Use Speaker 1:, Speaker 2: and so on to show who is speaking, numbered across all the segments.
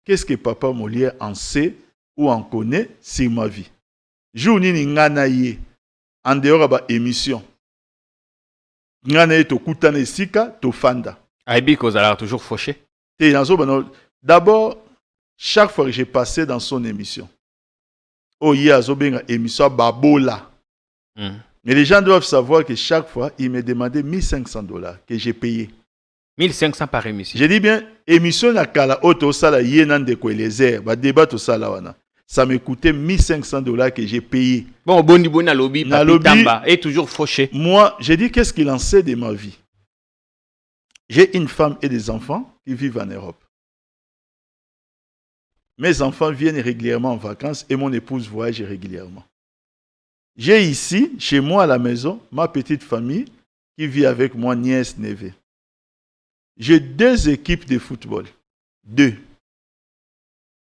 Speaker 1: qu'est-ce que Papa Molière en sait ou en connaît sur ma vie. Jour nini ngana ye en dehors de émission. Ngana ye to kutana esika to fanda.
Speaker 2: Aibi kozala toujours fauché.
Speaker 1: D'abord, chaque fois que j'ai passé dans son émission, oh yeah, zobenga émission babola. Mais les gens doivent savoir que chaque fois, il me demandait $1,500 que j'ai payé.
Speaker 2: 1500 par émission.
Speaker 1: J'ai dit bien, émission na kala auto sala yenan de ko les airs, ba débat to sala wana. Ça me coûtait $1,500 que j'ai payé.
Speaker 2: Bon, boni na lobby, papi tamba est toujours fauché.
Speaker 1: Moi, j'ai dit qu'est-ce qu'il en sait de ma vie. J'ai une femme et des enfants qui vivent en Europe. Mes enfants viennent régulièrement en vacances et mon épouse voyage régulièrement. J'ai ici, chez moi à la maison, ma petite famille qui vit avec moi, nièce, neveu. J'ai 2 équipes de football. 2.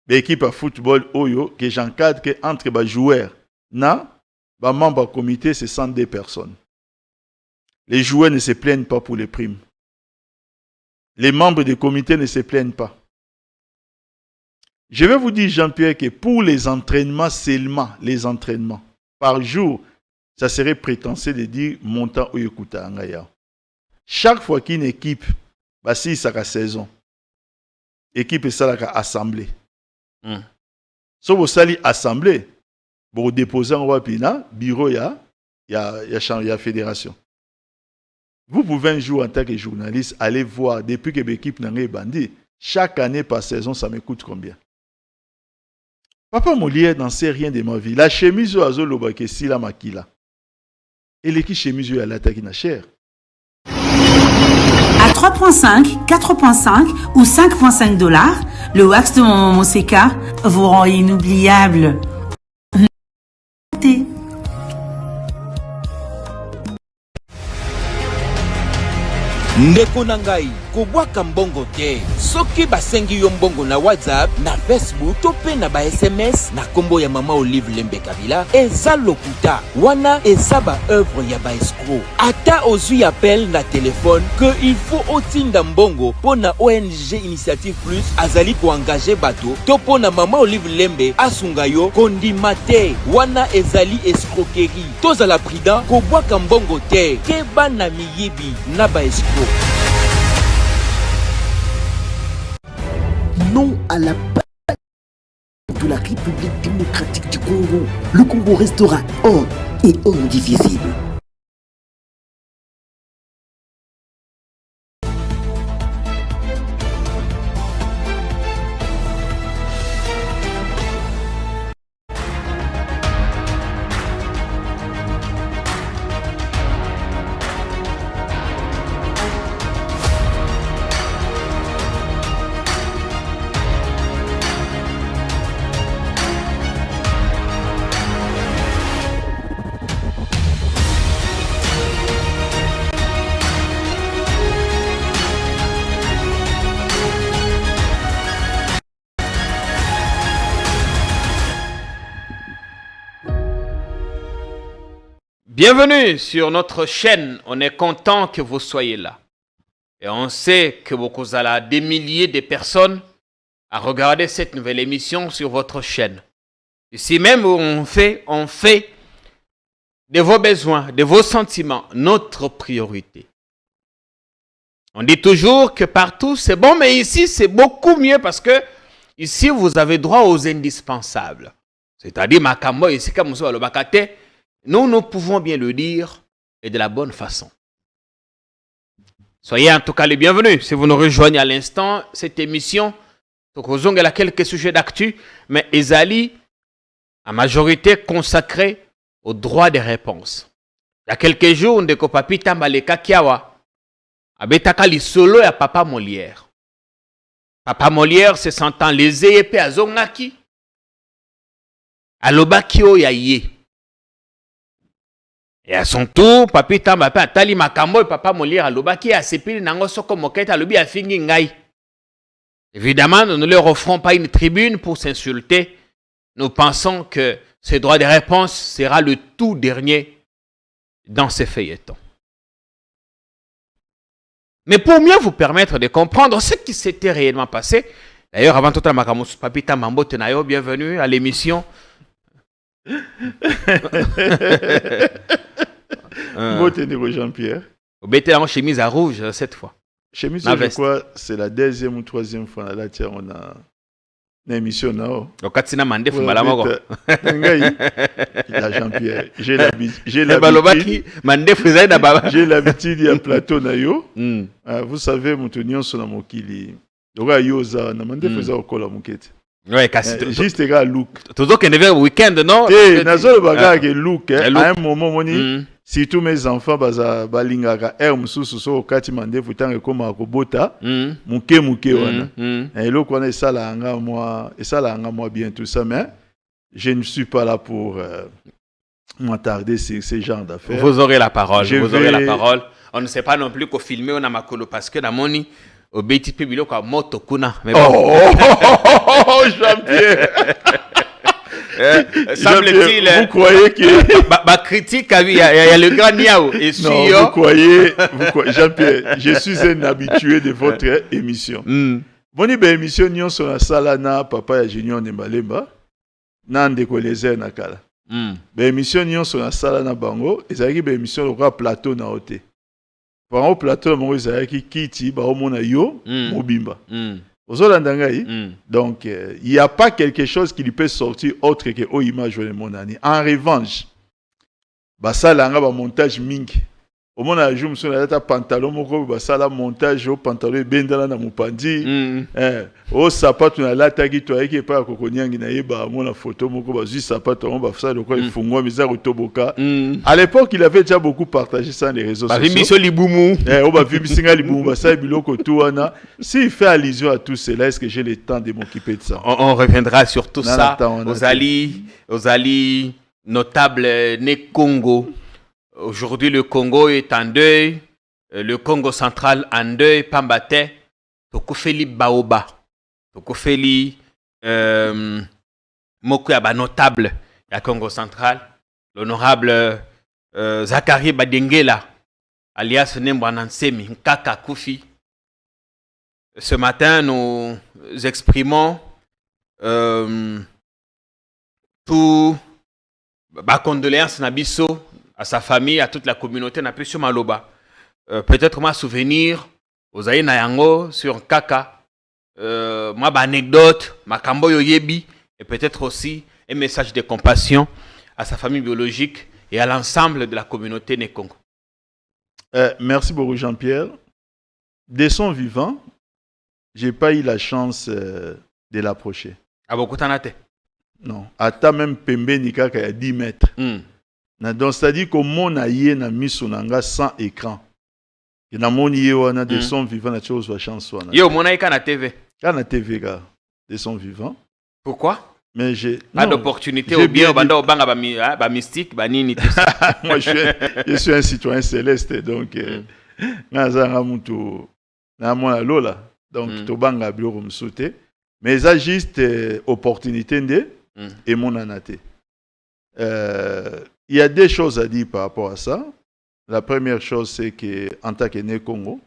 Speaker 1: L'équipe de football Oyo que j'encadre que entre les joueurs, les membres du comité, c'est 102 personnes. Les joueurs ne se plaignent pas pour les primes. Les membres du comité ne se plaignent pas. Je vais vous dire, Jean-Pierre, que pour les entraînements seulement, les entraînements, par jour, ça serait prétentieux de dire montant ou écouta angaya. Chaque fois qu'une équipe, si ça a saison, équipe ça la assemblée. Si vous allez assemblée, vous déposez en wapina, bureau ya fédération. Vous pouvez un jour en tant que journaliste aller voir depuis que l'équipe n'a pas bandit, chaque année par saison, ça me coûte combien? Papa Molière n'en sait rien de ma vie. La chemise à Zolobake, si la makila. Et l'équipe chemise à l'attaque n'a cher.
Speaker 3: À 3,5, 4,5 ou 5,5 $, le wax de mon Moseka vous rend inoubliable.
Speaker 4: Ndeko nangai, kobwaka mbongo te. Soki basengi yo mbongo na WhatsApp, na Facebook, tope na ba SMS, na kombo ya Mama Olive Lembe Kabila, eza lokuta. Wana eza ba œuvre ya ba escroc. Ata ozui appel na téléphone que il faut otinda mbongo po na ONG Initiative Plus azali ko engager bato, to po na Mama Olive Lembe asunga yo kondima te. Wana ezali escroquerie. Tozala prudent, kobwaka mbongo te. Keba na miyibi na ba escroc.
Speaker 5: Non à la paix de la République démocratique du Congo. Le Congo restera un et indivisible.
Speaker 2: Bienvenue sur notre chaîne. On est content que vous soyez là. Et on sait que vous allez des milliers de personnes à regarder cette nouvelle émission sur votre chaîne. Ici même, on fait de vos besoins, de vos sentiments, notre priorité. On dit toujours que partout c'est bon, mais ici c'est beaucoup mieux parce que ici vous avez droit aux indispensables. C'est-à-dire, Makambo, ici, comme vous le bakate, nous pouvons bien le dire et de la bonne façon. Soyez en tout cas les bienvenus. Si vous nous rejoignez à l'instant, cette émission, elle a quelques sujets d'actu, mais Ezali, en majorité consacrée au droit des réponses. Il y a quelques jours, on a papi Tambaleka Kiawa, abetaka li solo ya Papa Molière. Papa Molière se sentant lésé et à Zongaki, alobakio ya ye. Et à son tour, papi Tamba a tali makambo et Papa Molière alobaki a sepili nango soko moketa alobi a fingi ngai. Évidemment, nous ne leur offrons pas une tribune pour s'insulter. Nous pensons que ce droit de réponse sera le tout dernier dans ces feuilletons. Mais pour mieux vous permettre de comprendre ce qui s'était réellement passé, D'ailleurs, avant tout, Papita Mambo Tenayo, bienvenue à l'émission.
Speaker 1: Motene Jean-Pierre.
Speaker 2: Vous mettez la chemise à rouge cette fois.
Speaker 1: Chemise, je crois, c'est la deuxième ou troisième fois là, tiens, on a une émission là.
Speaker 2: Au Katsina Mande Fumalamoko.
Speaker 1: La Jean-Pierre. J'ai l'habitude. J'ai l'habitude, il y a plateau nayo. Vous savez, mon tenion sur la mokili. Donc, yoza, na mande faisait encore la mokete.
Speaker 2: Ouais,
Speaker 1: juste égal look.
Speaker 2: Toujours qu'il y avait un week-end, non?
Speaker 1: Eh, nazo le bagage que look. À un moment, moni. Si tous mes enfants baza balingaka mususu so kati mande futanga koma kobota muke wana et lo connaît ça là anga moi et ça là anga moi bien tout ça mais je ne suis pas là pour m'attarder sur ces genres d'affaires.
Speaker 2: Vous aurez la parole, aurez la parole. On ne sait pas non plus qu'au filmer on a makolo parce que la moni au BTP bilo kwa moto kuna mais bon.
Speaker 1: Oh Jean-Pierre.
Speaker 2: Semble-t-il,
Speaker 1: vous croyez que
Speaker 2: ma critique, il y a le grand Niao.
Speaker 1: Non, vous croyez, Jean-Pierre, je suis un habitué de votre émission. Boni be émission nyon sur la sala na papa ya Junior Nembalemba na ndeko lezer na kala. Be émission nyon sur la sala na bango, ezaki be émission le plateau na hote. Par au plateau mo ezaki kiti ba omona yo mobimba. Donc, il n'y a pas quelque chose qui lui peut sortir autre que au image de mon année. En revanche, ça là, un montage mink. Au moment où je me suis dit pantalon, ça là montage au pantalon bendala na mupandi. Au sapato na lata qui toi qui est pas kokoniangi na yeba mon photo moko bazu sapato on ba ça le quoi il fungwa miza rotoboka. À l'époque, il avait déjà beaucoup partagé ça dans les réseaux sociaux.
Speaker 2: Vimission libumu.
Speaker 1: On va vimissinga libumu ça biloko tuana. S'il fait allusion à tout cela, est-ce que j'ai le temps de m'occuper de ça?
Speaker 2: On reviendra sur tout ça. Aux alliés notables né Congo. Aujourd'hui, le Congo est en deuil. Le Congo central en deuil. Pambate. Tokofeli Baoba. Tokofeli Mokoyaba notable. La Congo central. L'honorable Zachary Badengela. Alias Nembwanansemi. Nkaka Koufi. Ce matin, nous exprimons tout ma condoléance Nabiso à sa famille, à toute la communauté n'a pu sur Maloba. Peut-être ma souvenir aux Aïna Yango sur Kaka, ma anecdote, ma Kamboyo Yebi, et peut-être aussi un message de compassion à sa famille biologique et à l'ensemble de la communauté Nekongo.
Speaker 1: Merci beaucoup Jean-Pierre. De son vivant, j'ai pas eu la chance de l'approcher.
Speaker 2: À beaucoup t'en
Speaker 1: Non, à ta même Pembe Nika qui a 10 mètres. Donc, c'est-à-dire que mon aïe na misonanga sans écran. Et na mon aïe wana de son vivant na chose va chance wana.
Speaker 2: Yo mon aïe kana TV.
Speaker 1: Kana TV ga de son vivant.
Speaker 2: Pourquoi?
Speaker 1: Mais j'ai
Speaker 2: pas d'opportunité ou bien banda obanga ba mystique ba nini tout ça.
Speaker 1: Moi je suis un citoyen céleste donc ngazanga mutu na mona lola. Donc to banga biloko msote. Mais ça juste opportunité ndé et mon anaté. Il y a deux choses à dire par rapport à ça. La première chose, c'est qu'en tant que né Congo,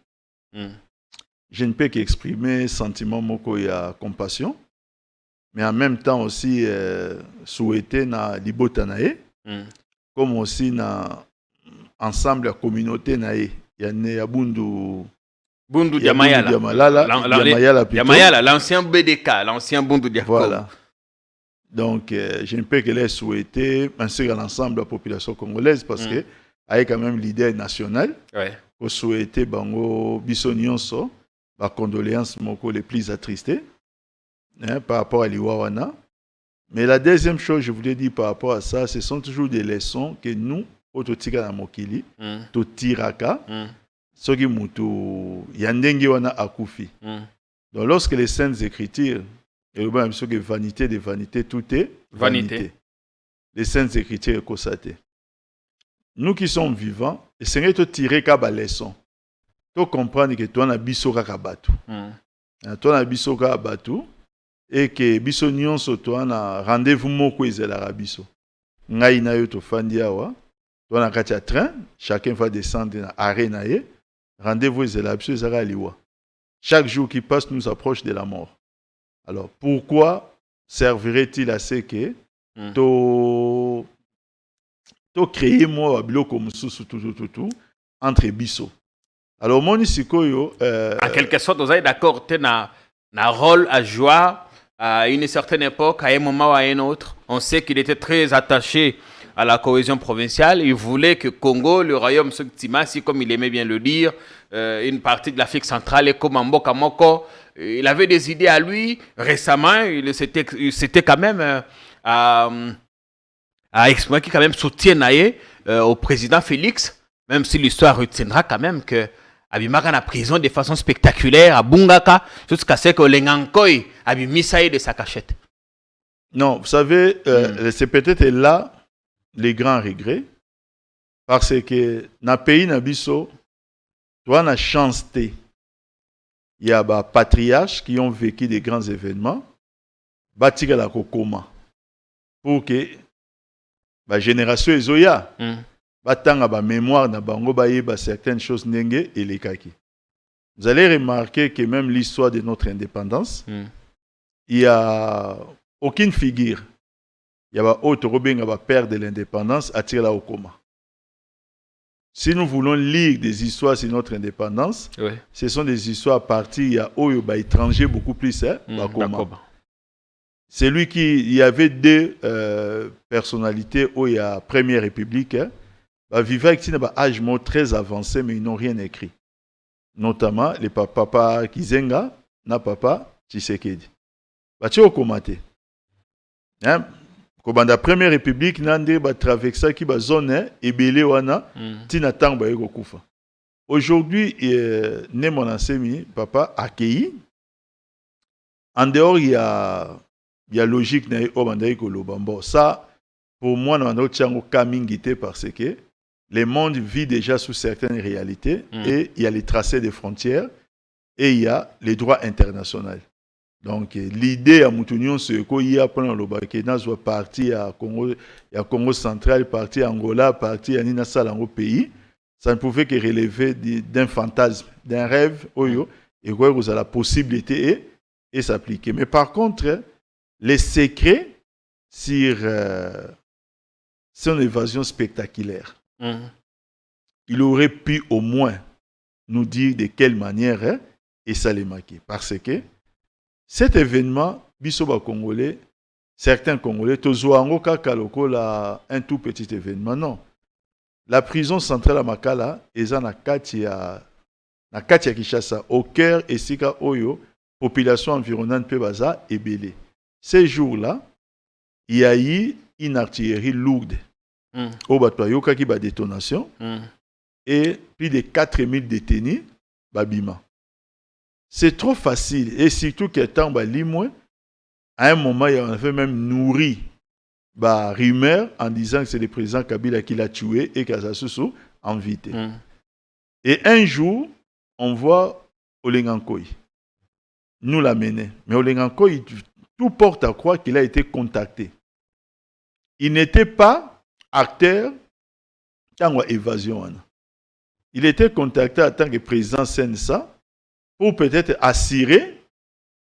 Speaker 1: je ne peux qu'exprimer sentiment moko ya compassion, mais en même temps aussi souhaiter na libota nae, comme aussi na ensemble la communauté nae. Il y a né Bundu
Speaker 2: Diamayala, l'ancien BDK, l'ancien Bundu Diamayala.
Speaker 1: Voilà. Donc, je ne peux que les souhaiter, ainsi qu'à l'ensemble de la population congolaise, parce que, avec quand même l'idée nationale, pour souhaiter Bango Bissonyonso, ma condoléances moko les plus attristées, par rapport à l'Iwawana. Mais la deuxième chose, je voulais dire par rapport à ça, ce sont toujours des leçons que nous, Ototika na Mokili, Totiraka, Soki Mutu, Yandenge wana Akufi. Donc, lorsque les Saintes Écritures, et le même que vanité de vanité, tout est vanité. Les Saintes Écritures constatent. Nous qui sommes vivants, et c'est de tirer kaba leçon. Tu comprends que toi na biso kaka batu. Toi na biso kaka batu et que biso nyonso toi na rendez-vous moko ezela biso. Ngai na yo to fandi awa. Toi na kati ya train, chacun va descendre na arène na ye. Rendez-vous ezela biso ezala liwa. Chaque jour qui passe nous approche de la mort. Alors, pourquoi servirait-il à ce que to créer moi biloko mususu tout entre biso? Alors, mon isikoyo
Speaker 2: en quelque sorte, vous êtes d'accord, tu as un rôle à jouer à une certaine époque, à un moment ou à un autre. On sait qu'il était très attaché à la cohésion provinciale. Il voulait que Congo, le royaume Suktimasi, comme il aimait bien le dire, une partie de l'Afrique centrale, et comme Mboka Moko, il avait des idées à lui. Récemment, il s'était quand même à exprimer qu'il quand même soutient au président Félix, même si l'histoire retiendra quand même que Abimaka na prison de façon spectaculaire à Bungaka, jusqu'à ce que Lengankoi Abimisaï de sa cachette.
Speaker 1: Non, vous savez, c'est peut-être là les grands regrets, parce que dans le pays Nabiso, tu as la chance, il y a des patriarches qui ont vécu des grands événements, bâtir la Kokoma, pour que la génération Ezoya, batanga ba mémoire na bango ba certaines choses nenge et les kaki. Vous allez remarquer que même l'histoire de notre indépendance, il y a aucune figure. Il y a pas autre Robin va père de l'indépendance à tirer la au coma. Si nous voulons lire des histoires sur notre indépendance, ce sont des histoires à partir il y a étranger beaucoup plus c'est lui il y avait deux personnalités où il y a Première République vivait avec un âge très avancé, mais ils n'ont rien écrit. Notamment, les papa Kizenga, na papa Tshisekedi. Tu as commenté. Comme dans la Première République, Nande va traverser qui va zone et belé wana, tina tang ba yego kufa. Aujourd'hui, né mon enseignant, papa accueilli. En dehors, il y a logique na obanda ko lobambo. Ça, pour moi, dans notre chango kamingité parce que le monde vit déjà sous certaines réalités et il y a les tracés des frontières et il y a les droits internationaux. Donc, l'idée à Moutounion, c'est qu'il y a pendant le Bakena, soit parti à Congo, il y a Congo central, parti à Angola, parti à Nina Salango pays, ça ne pouvait que relever d'un fantasme, d'un rêve, et quoi vous avez la possibilité et s'appliquer. Mais par contre, les secrets sur son évasion spectaculaire, il aurait pu au moins nous dire de quelle manière et ça les marquer. Parce que cet événement, Bisoba Congolais, certains Congolais, Tozoango Kakaloko, un tout petit événement. Non. La prison centrale à Makala, est na Katia Kishasa, au cœur et Sika Oyo, population environnante Pebaza et Belé. Ces jours-là, il y a eu une artillerie lourde. Au Batoyoka qui va détonation et plus de 4000 détenus babima. C'est trop facile et surtout qu'étant limoué, à un moment il en avait même nourri rumeur en disant que c'est le président Kabila qui l'a tué et qu'Azasusu invité. Et un jour, on voit Olengankoi nous l'amener. Mais Olengankoi, tout porte à croire qu'il a été contacté. Il n'était pas acteur dans l'évasion. Il était contacté en tant que président Sensa pour peut-être assurer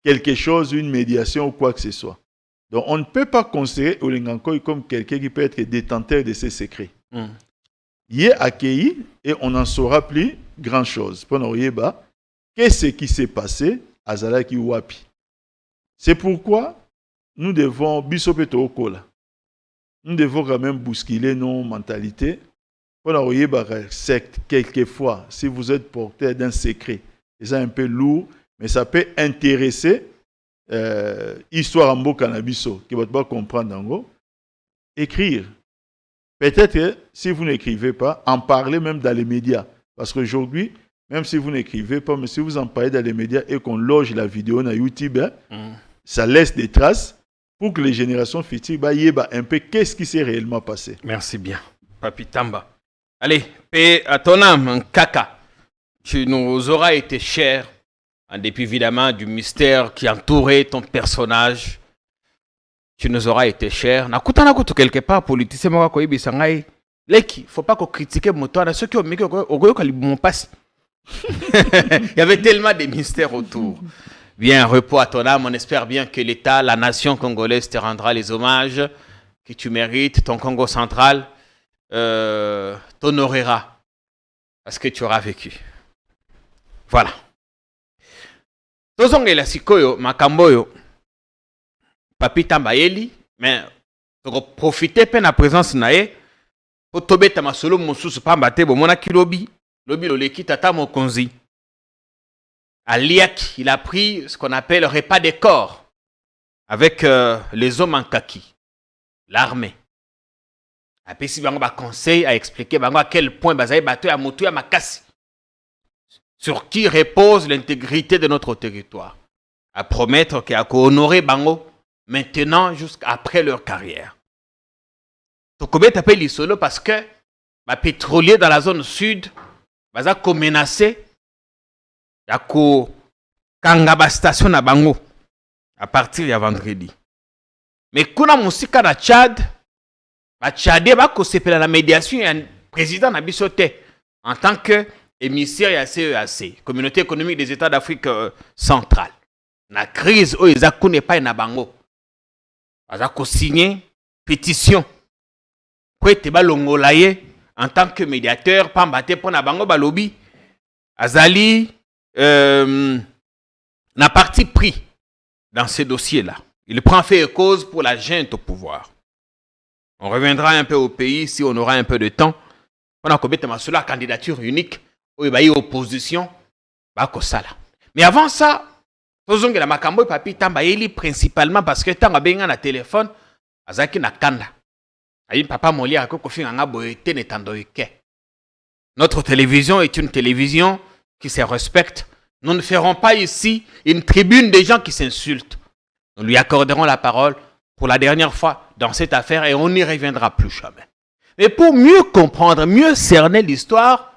Speaker 1: quelque chose, une médiation ou quoi que ce soit. Donc on ne peut pas considérer Olengankoi comme quelqu'un qui peut être détenteur de ses secrets. Il est accueilli et on n'en saura plus grand-chose. Qu'est-ce qui s'est passé à Zalaki Wapi? C'est pourquoi nous devons bisopeto okola. Nous devons quand même bousculer nos mentalités. Quelquefois, si vous êtes porteur d'un secret, c'est un peu lourd, mais ça peut intéresser histoire en beau cannabiso, qui va pas comprendre. Écrire. Peut-être que si vous n'écrivez pas, en parler même dans les médias. Parce qu'aujourd'hui, même si vous n'écrivez pas, mais si vous en parlez dans les médias et qu'on loge la vidéo sur YouTube, ça laisse des traces. Pour que les générations futures un peu qu'est-ce qui s'est réellement passé.
Speaker 2: Merci bien, Papi Tamba. Allez, paix à ton âme, Kaka. Tu nous auras été cher, en dépit évidemment du mystère qui entourait ton personnage. Tu nous auras été cher. Nakuta quelque part, politicien, moi, quoi, il faut pas qu'on critique mon toit. Ceux qui ont mis au goyo, mon passe. Il y avait tellement de mystères autour. bien repos à ton âme. On espère bien que l'État, la nation congolaise te rendra les hommages que tu mérites. Ton Congo central t'honorera parce que tu auras vécu. Voilà. Tozongela sikoyo makamboyo Papi Tambayeli, mais profiter de la présence nae pour tobeta masolo mosusu pambate bomona kilobi lobi loleki tata mokonzi. À Liak, il a pris ce qu'on appelle le repas des corps avec les hommes en kaki, l'armée. Après, si bango ba conseil à expliquer bango à quel point bazaï bateau à moto à makasi, sur qui repose l'intégrité de notre territoire, à promettre qu'il a honorer bango maintenant jusqu'après leur carrière. Tokobé t'appelle l'isolo parce que les pétroliers dans la zone sud baza ko menacé ya ko kangaba station na bango à partir de vendredi. Mais kuna musika na Tchad, ba Tchadé ba ko sepela la médiation ya président na bisote en tant que émissaire ya CEAC, Communauté économique des États d'Afrique centrale. La crise o ezaku n'est pas na bango. Baza ko signer pétition pour être balongolaye en tant que médiateur pambate pour na bango balobi azali n'a parti pris dans ce dossier-là. Il prend fait et cause pour la junte au pouvoir. On reviendra un peu au pays si on aura un peu de temps. On a commis la candidature unique où il y a opposition. Mais avant ça, faisons que la makambo papi Tambayeli principalement parce que tant que na téléphone, azaki na kanda. Ayi papa Molière a kofi nga boyete netandoike. Notre télévision est une télévision qui se respecte. Nous ne ferons pas ici une tribune des gens qui s'insultent. Nous lui accorderons la parole pour la dernière fois dans cette affaire et on n'y reviendra plus jamais. Mais pour mieux comprendre, mieux cerner l'histoire,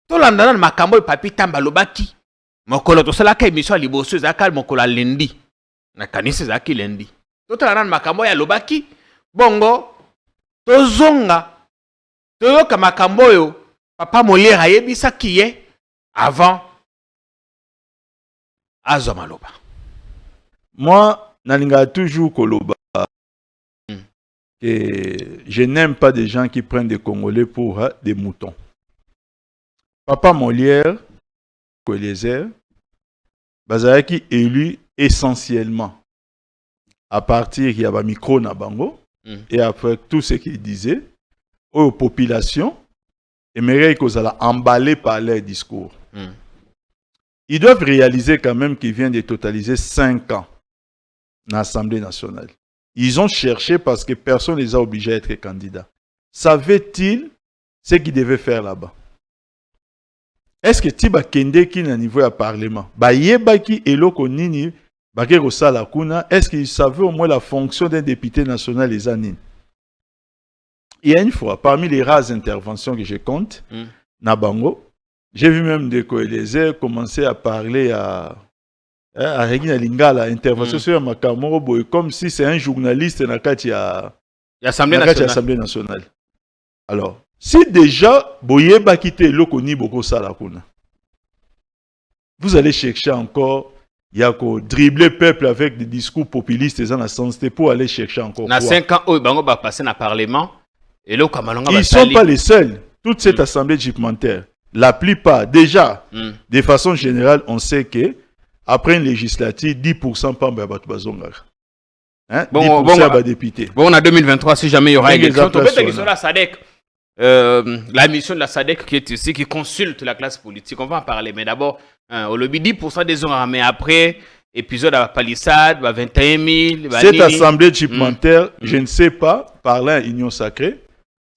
Speaker 2: tout l'andana de makambo papi Tambalobaki, mokolo to sala ka émission liboso zakal mokolo lendi. Na kanisa zaki lendi. Tout l'andana de makambo ya lobaki, bongo tozonga toyoka makambo yo papa Molière ayebisa kiye avant Azomaloba.
Speaker 1: Moi, nalinga toujours koloba que je n'aime pas des gens qui prennent des Congolais pour des moutons. Papa Molière, Eliezer, bazalaki élu essentiellement à partir il y avait micro na bango et après tout ce qu'il disait aux populations aimeraient qu'ils soient emballés par leur discours. Ils doivent réaliser quand même qu'ils viennent de totaliser 5 ans dans l'Assemblée nationale. Ils ont cherché parce que personne ne les a obligés à être candidats. Savaient-ils ce qu'ils devaient faire là-bas? Est-ce que Tiba Kende qui n'a niveau à parlement? Bayebaki eloko nini bakero sala kuna, est-ce qu'ils savaient au moins la fonction d'un député national les anines? Il y a une fois, parmi les rares interventions que je compte, Nabango, j'ai vu même des Eliezer commencer à parler à Regina Lingala, intervention sur Makamoro Boy, comme si c'est un journaliste dans l'Assemblée nationale. Alors, si déjà Boye Bakite Lokoni Boko Salakuna, vous allez chercher encore, il y a qu'au dribbler peuple avec des discours populistes dans la sens pour aller chercher encore.
Speaker 2: Dans 5 ans, Bango va passer dans le Parlement. Et là,
Speaker 1: ils ne sont pas les seuls. Toute cette assemblée judiciaire, la plupart, déjà, de façon générale, on sait que après une législative, 10% par Bazonga. Hein?
Speaker 2: Bon,
Speaker 1: 10% bon, député.
Speaker 2: Bon, on a 2023, si jamais il y aura une élection. La mission de la SADC qui est ici, qui consulte la classe politique. On va en parler. Mais d'abord, au lobby 10% des gens, mais après, épisode à la palissade, 21 000.
Speaker 1: Cette assemblée judiciaire, je ne sais pas, parlant à Union Sacrée,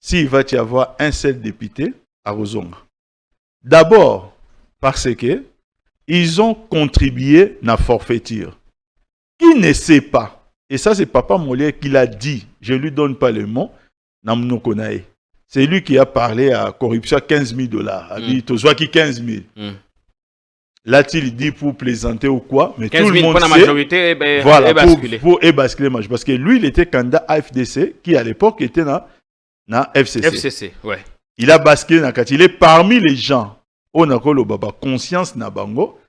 Speaker 1: s'il va y avoir un seul député à Rozonga. D'abord, parce que ils ont contribué à la forfaiture. Qui ne sait pas, et ça c'est Papa Molière qui l'a dit, je ne lui donne pas le mot, c'est lui qui a parlé à corruption à 15 000 $. Tozwaki 15 000. Là, il dit pour plaisanter ou quoi, mais tout le monde
Speaker 2: pour la majorité,
Speaker 1: voilà, pour basculer. Parce que lui, il était candidat à FDC, qui à l'époque était dans FCC.
Speaker 2: FCC, ouais.
Speaker 1: Il a basculé dans il est parmi les gens, on a conscience na bango,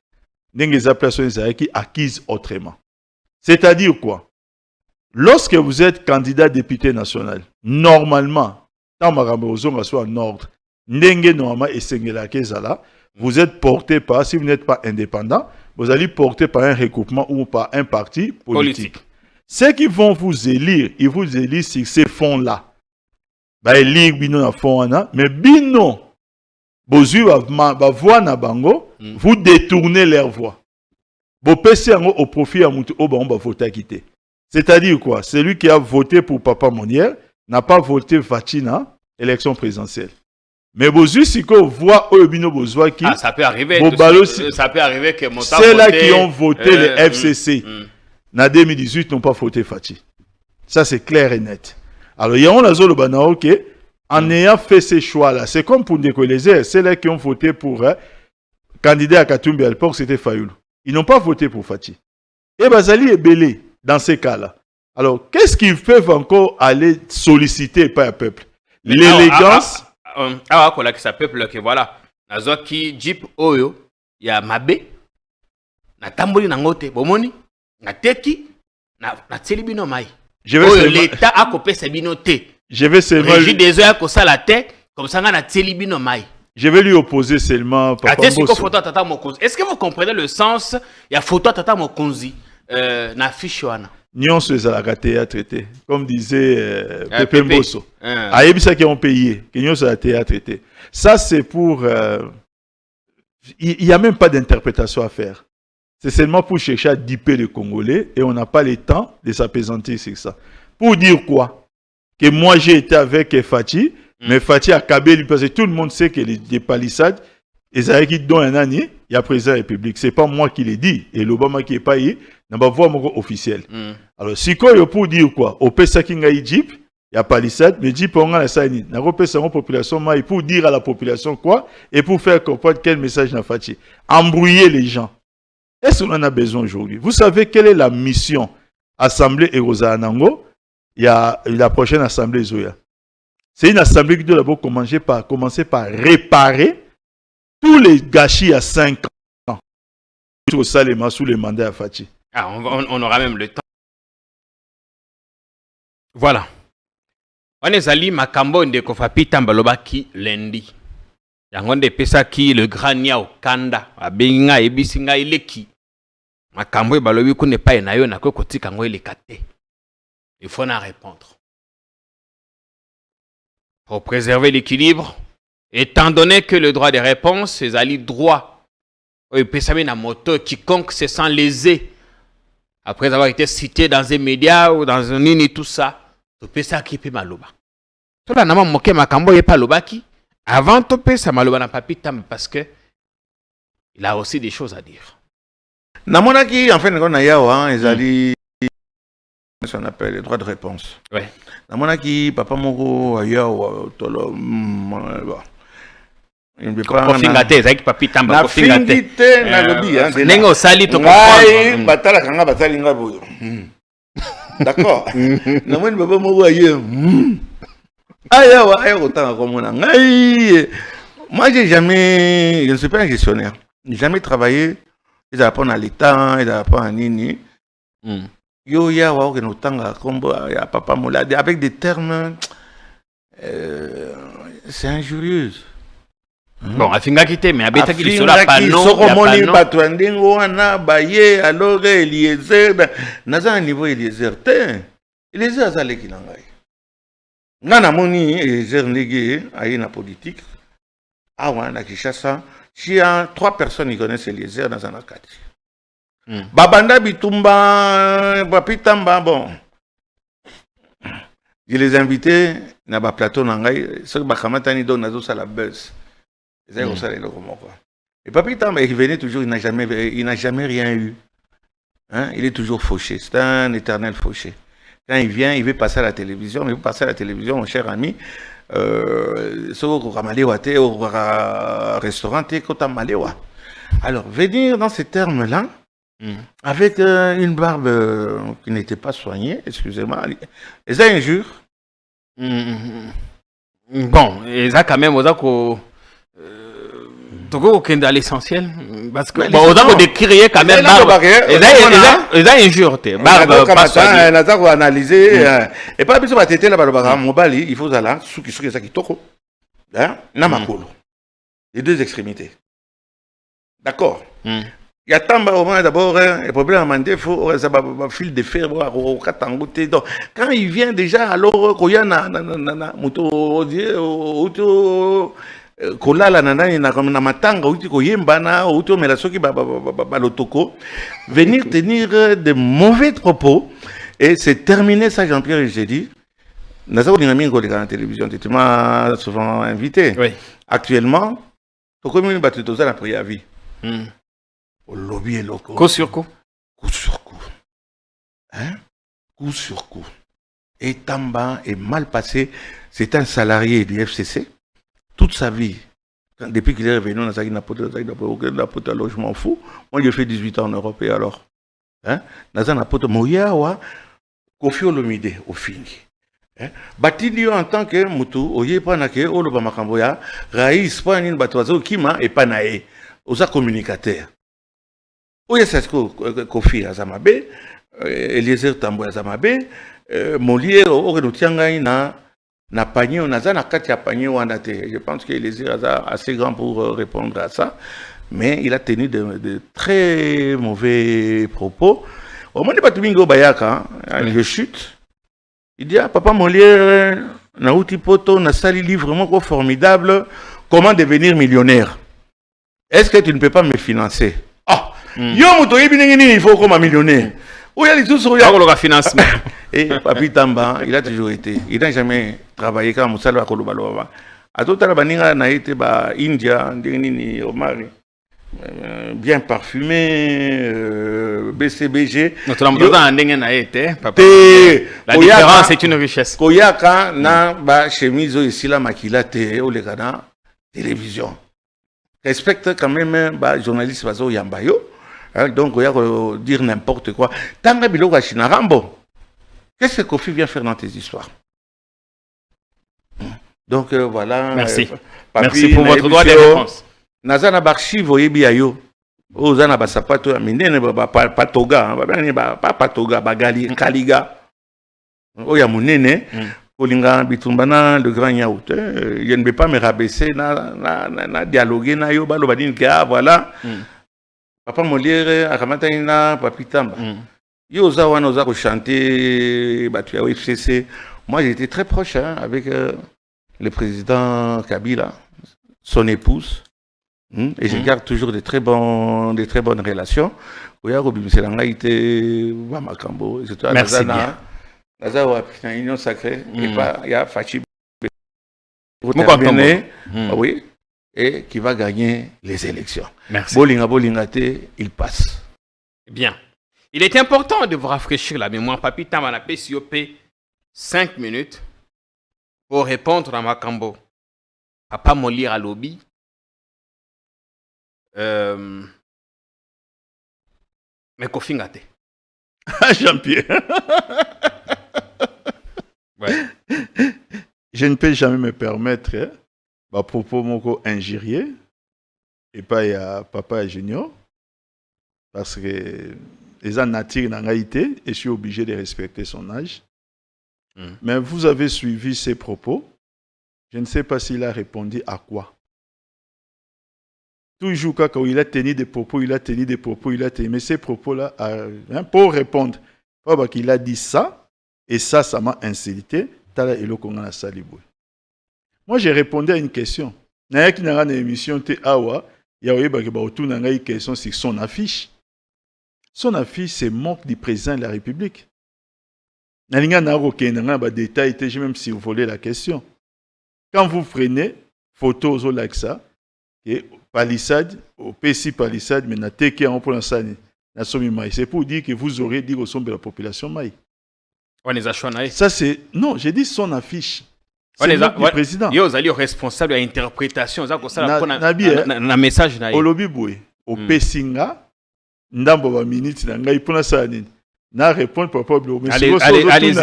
Speaker 1: ndenge place ezalaki acquise autrement. C'est-à-dire quoi? Lorsque vous êtes candidat député national, normalement, tant makambo ozonga soit en ordre, ndenge normalement esengelaki ezala, vous êtes porté par, si vous n'êtes pas indépendant, vous allez porter par un regroupement ou par un parti politique. Ceux qui vont vous élire, ils vous élire sur ces fonds-là. Bah, élire bino na fond mais bino, bozu ba voix na bango, vous détournez leur voix. Vous passez au profit à moutou, oh, bah, on va voter à quitter. C'est-à-dire quoi? Celui qui a voté pour Papa Monière n'a pas voté Fatina, élection présidentielle. Mais bozu si qu'on voit bino bozoa qui.
Speaker 2: Ah, ça peut arriver. Ça peut arriver que mon
Speaker 1: c'est là qui ont voté les FCC. En 2018, n'ont pas voté Fati. Ça, c'est clair et net. Alors, il y a un azolo banao qui, en ayant fait ces choix-là, c'est comme pour décoller, c'est là qui ont voté pour candidat à Katumbi à l'époque, c'était Fayoulou. Ils n'ont pas voté pour Fati. Et Bazali est belé dans ces cas-là. Alors, qu'est-ce qu'ils peuvent encore aller solliciter par le peuple? L'élégance.
Speaker 2: Ah, voilà, que ça peuple, que voilà. Nazo qui Jeep Oyo, il y a Mabé, na tamboli na ngote, bomoni. Na teki na tselibino mai. Je vais l'état a copé sabino té. Je vais seulement Régie des heures ko sala té comme ça na tselibino mai.
Speaker 1: Je vais lui opposer seulement
Speaker 2: Papa Mbosso. Est-ce que vous comprenez le sens? Il y a photo tata mokonzi na fiche wana.
Speaker 1: Nyonso ezalaka théâtre traité comme disait Pepe Mbosso. Ayebisa qui ont payé, que nyonso la théâtre traité. Ça c'est pour il y a même pas d'interprétation à faire. C'est seulement pour chercher à diper les Congolais et on n'a pas le temps de s'apaisantir sur ça. Pour dire quoi? Que moi j'ai été avec Fati, mais Fati a Kabeli parce que tout le monde sait que les palissades, ils ont qui donnent un année, il y a président de la République. C'est pas moi qui l'ai dit et l'Obama qui est pas y, n'a pas voix officielle. Alors si quoi pour dire quoi? Au Pesa Kinga Jeep, il y a palissade, mais Jeep on a la saini. N'a pas la population mais pour dire à la population quoi et pour faire comprendre quel message n'a Fati. Embrouiller les gens. Est-ce qu'on en a besoin aujourd'hui? Vous savez quelle est la mission Assemblée Erosa Anango? Il y a la prochaine Assemblée Zoya. C'est une assemblée qui doit d'abord commencer par réparer tous les gâchis à 5 ans. Sous les mandats à Fati.
Speaker 2: Ah, on aura même le temps. Voilà. On est allé Makambo Ndeko Fapi Tambalobaki lundi. Yangonde pesa ki le grand Niao Kanda. Abenga ebisinga ileki. Makambo balobi ko ne pas na yo na ko kotika ngo ile kate. Il faut en répondre. Pour préserver l'équilibre, étant donné que le droit de réponse, c'est ali droit. Il peut savoir na moto quiconque se sent lésé après avoir été cité dans un média ou dans un nini tout ça, tu peux ça qui peut maloba. Tout là na moké Makambo yé pas lobaki. Avant de payer ça maloba na papi tam parce que il a aussi des choses à dire.
Speaker 6: Namonaki en fait on a yawa ezali ce qu'on appelle les droits de réponse.
Speaker 2: Ouais.
Speaker 6: Namonaki papa moko yawa tolo il ne pas
Speaker 2: kofingate ezaki papi tamba
Speaker 6: kofingate na lobi hein
Speaker 2: nengo sali to comprendre
Speaker 6: batala kanga batali ngabo. D'accord. Namoni papa moko moi, je ne suis pas un gestionnaire. Je n'ai jamais travaillé. Ils apprennent à l'État, ils apprennent à Nini. Avec des termes, c'est injurieux.
Speaker 2: Bon, Afinga quitté, mais Abeta qui sera pas non.
Speaker 6: Alors, Eliezer, n'a un niveau Eliezer. Eliezer, ça l'est qu'il en a. Nana moni Eliezer Ndege aïe na politique. Ah ouais, na Kishasa. S'il y a 3 personnes qui connaissent Eliezer dans un acadie. Babanda Bitumba, Bapitamba, bon. Je les ai invités na ba plateau nangai, ce que Bakamatani donne nazo ça la buzz. Et Papitamba il venait toujours, il n'a jamais rien eu. Hein? Il est toujours fauché, c'est un éternel fauché. Quand il vient, il veut passer à la télévision, mais il veut passer à la télévision, mon cher ami. Au restaurant, alors, venir dans ces termes-là, avec une barbe qui n'était pas soignée, excusez-moi, et ça injure.
Speaker 2: Bon, et ça quand même, Togo okende à l'essentiel parce que
Speaker 6: Mais
Speaker 2: bon on a décrire quand même barbe et là injure te barbe pas ça
Speaker 6: naza ko analyser et pas biso batete la balobaka mobali il faut zala suki ça kitoko hein na makolo les deux extrémités d'accord il y a tant au moins d'abord le problème à mandé faut ça fil de fer au katangote donc quand il vient déjà alors koya na moto auto kolala na nani na matanga uti koyemba na auto mela soki balotoko venir tenir de mauvais propos et c'est terminé ça Jean-Pierre j'ai dit naza dinamine ko la télévision tu m'as souvent invité
Speaker 2: oui
Speaker 6: actuellement toko mini batu toza na préavis au lobby et loco
Speaker 2: coup sur coup
Speaker 6: hein coup sur coup et Tamba est mal passé c'est un salarié du FCC toute sa vie, depuis qu'il est revenu, on a un logement fou. Moi, j'ai fait 18 ans en Europe et alors. Hein? Nazan a poto moya wa Kofi Olomide au fini. Batili en tant que mutu, oye panake, oloba makamboya, raïs pas une batoazo kima et panae, osa communicateur. Oye c'est Kofi Azamabe, Eliezer Tambo Azamabe, Molière, Orenoutianga na panier, on a na kati ya panier wandate. Je pense qu'il est assez grand pour répondre à ça, mais il a tenu de très mauvais propos. Au moment de Batumingo Bayaka, je chute. Il dit papa Molière, na outi poto, na sali livre vraiment formidable. Comment devenir millionnaire? Est-ce que tu ne peux pas me financer? Ah, yo moto il faut comme un millionnaire. Où y a les tous sur
Speaker 2: le financement.
Speaker 6: Et Papi Tamba, il a toujours été. Il n'a jamais travaillé comme Moussalo à Kolobaloba. À tout à l'heure, il a été à India, bien parfumé, BCBG.
Speaker 2: La différence est une richesse.
Speaker 6: Koyaka na ba chemise ici la makilate au legana télévision. Respecte quand même ba journaliste bazo yambayo. Donc il y a dire n'importe quoi. Tanga biloko china rambo. Qu'est-ce que Kofi vient faire dans tes histoires? Donc voilà.
Speaker 2: Merci.
Speaker 6: Papi,
Speaker 2: merci pour votre droit de réponse.
Speaker 6: Nazana Barchi voyebi ayo. Ozana basapato minene pas patoga, pas patoga bagali kaliga. Oya munene. Kolinga bitumbana le grand yaourt. Je ne vais pas me rabaisser na dialoguer na yo balo badine que voilà. Papa Molière akamata ina Papi Tamba. Yo zawana oza ko chanter batu ya FCC. Moi j'étais très proche avec le président Kabila, son épouse. Et je garde toujours de très bonnes relations. Oya ko bimiselanga ite ba makambo, etc.
Speaker 2: Merci bien.
Speaker 6: Nazawa une union sacrée et pas il y a Fachi. Oui. Et qui va gagner les élections.
Speaker 2: Merci.
Speaker 6: Bolingate, il passe.
Speaker 2: Bien. Il est important de vous rafraîchir la mémoire. Papi Tamba PCOP 5 minutes pour répondre à Makambo. Papa Molière à lobby. Mais Kofi Ngate.
Speaker 1: Jean-Pierre.
Speaker 2: Ouais.
Speaker 1: Je ne peux jamais me permettre à propos moko injurier et pas à papa Junior parce que les gens nature n'angaïté et je suis obligé de respecter son âge. Mais vous avez suivi ses propos. Je ne sais pas s'il a répondu à quoi. Toujours quand il a tenu des propos, mais ces propos-là, pour répondre, qu'il a dit ça, et ça m'a insulté. Moi, j'ai répondu à une question. Il y a une émission, il y a une question sur son affiche. Son affiche, c'est manque du président de la République. Il y a un détail, j'ai même survolé la question. Quand vous prenez photo aux Olaxa, et palissade, au PC palissade, mais c'est pour dire que vous aurez dit au sommet de la population maï. Ça c'est non, j'ai dit son affiche. C'est le président.
Speaker 2: Yo zali responsable de l'interprétation, ça na message na.
Speaker 1: Olobi boy, au pesinga ndambo ba minute na ngai pona sa nini. Na répondre papa blo mais
Speaker 2: allez-y.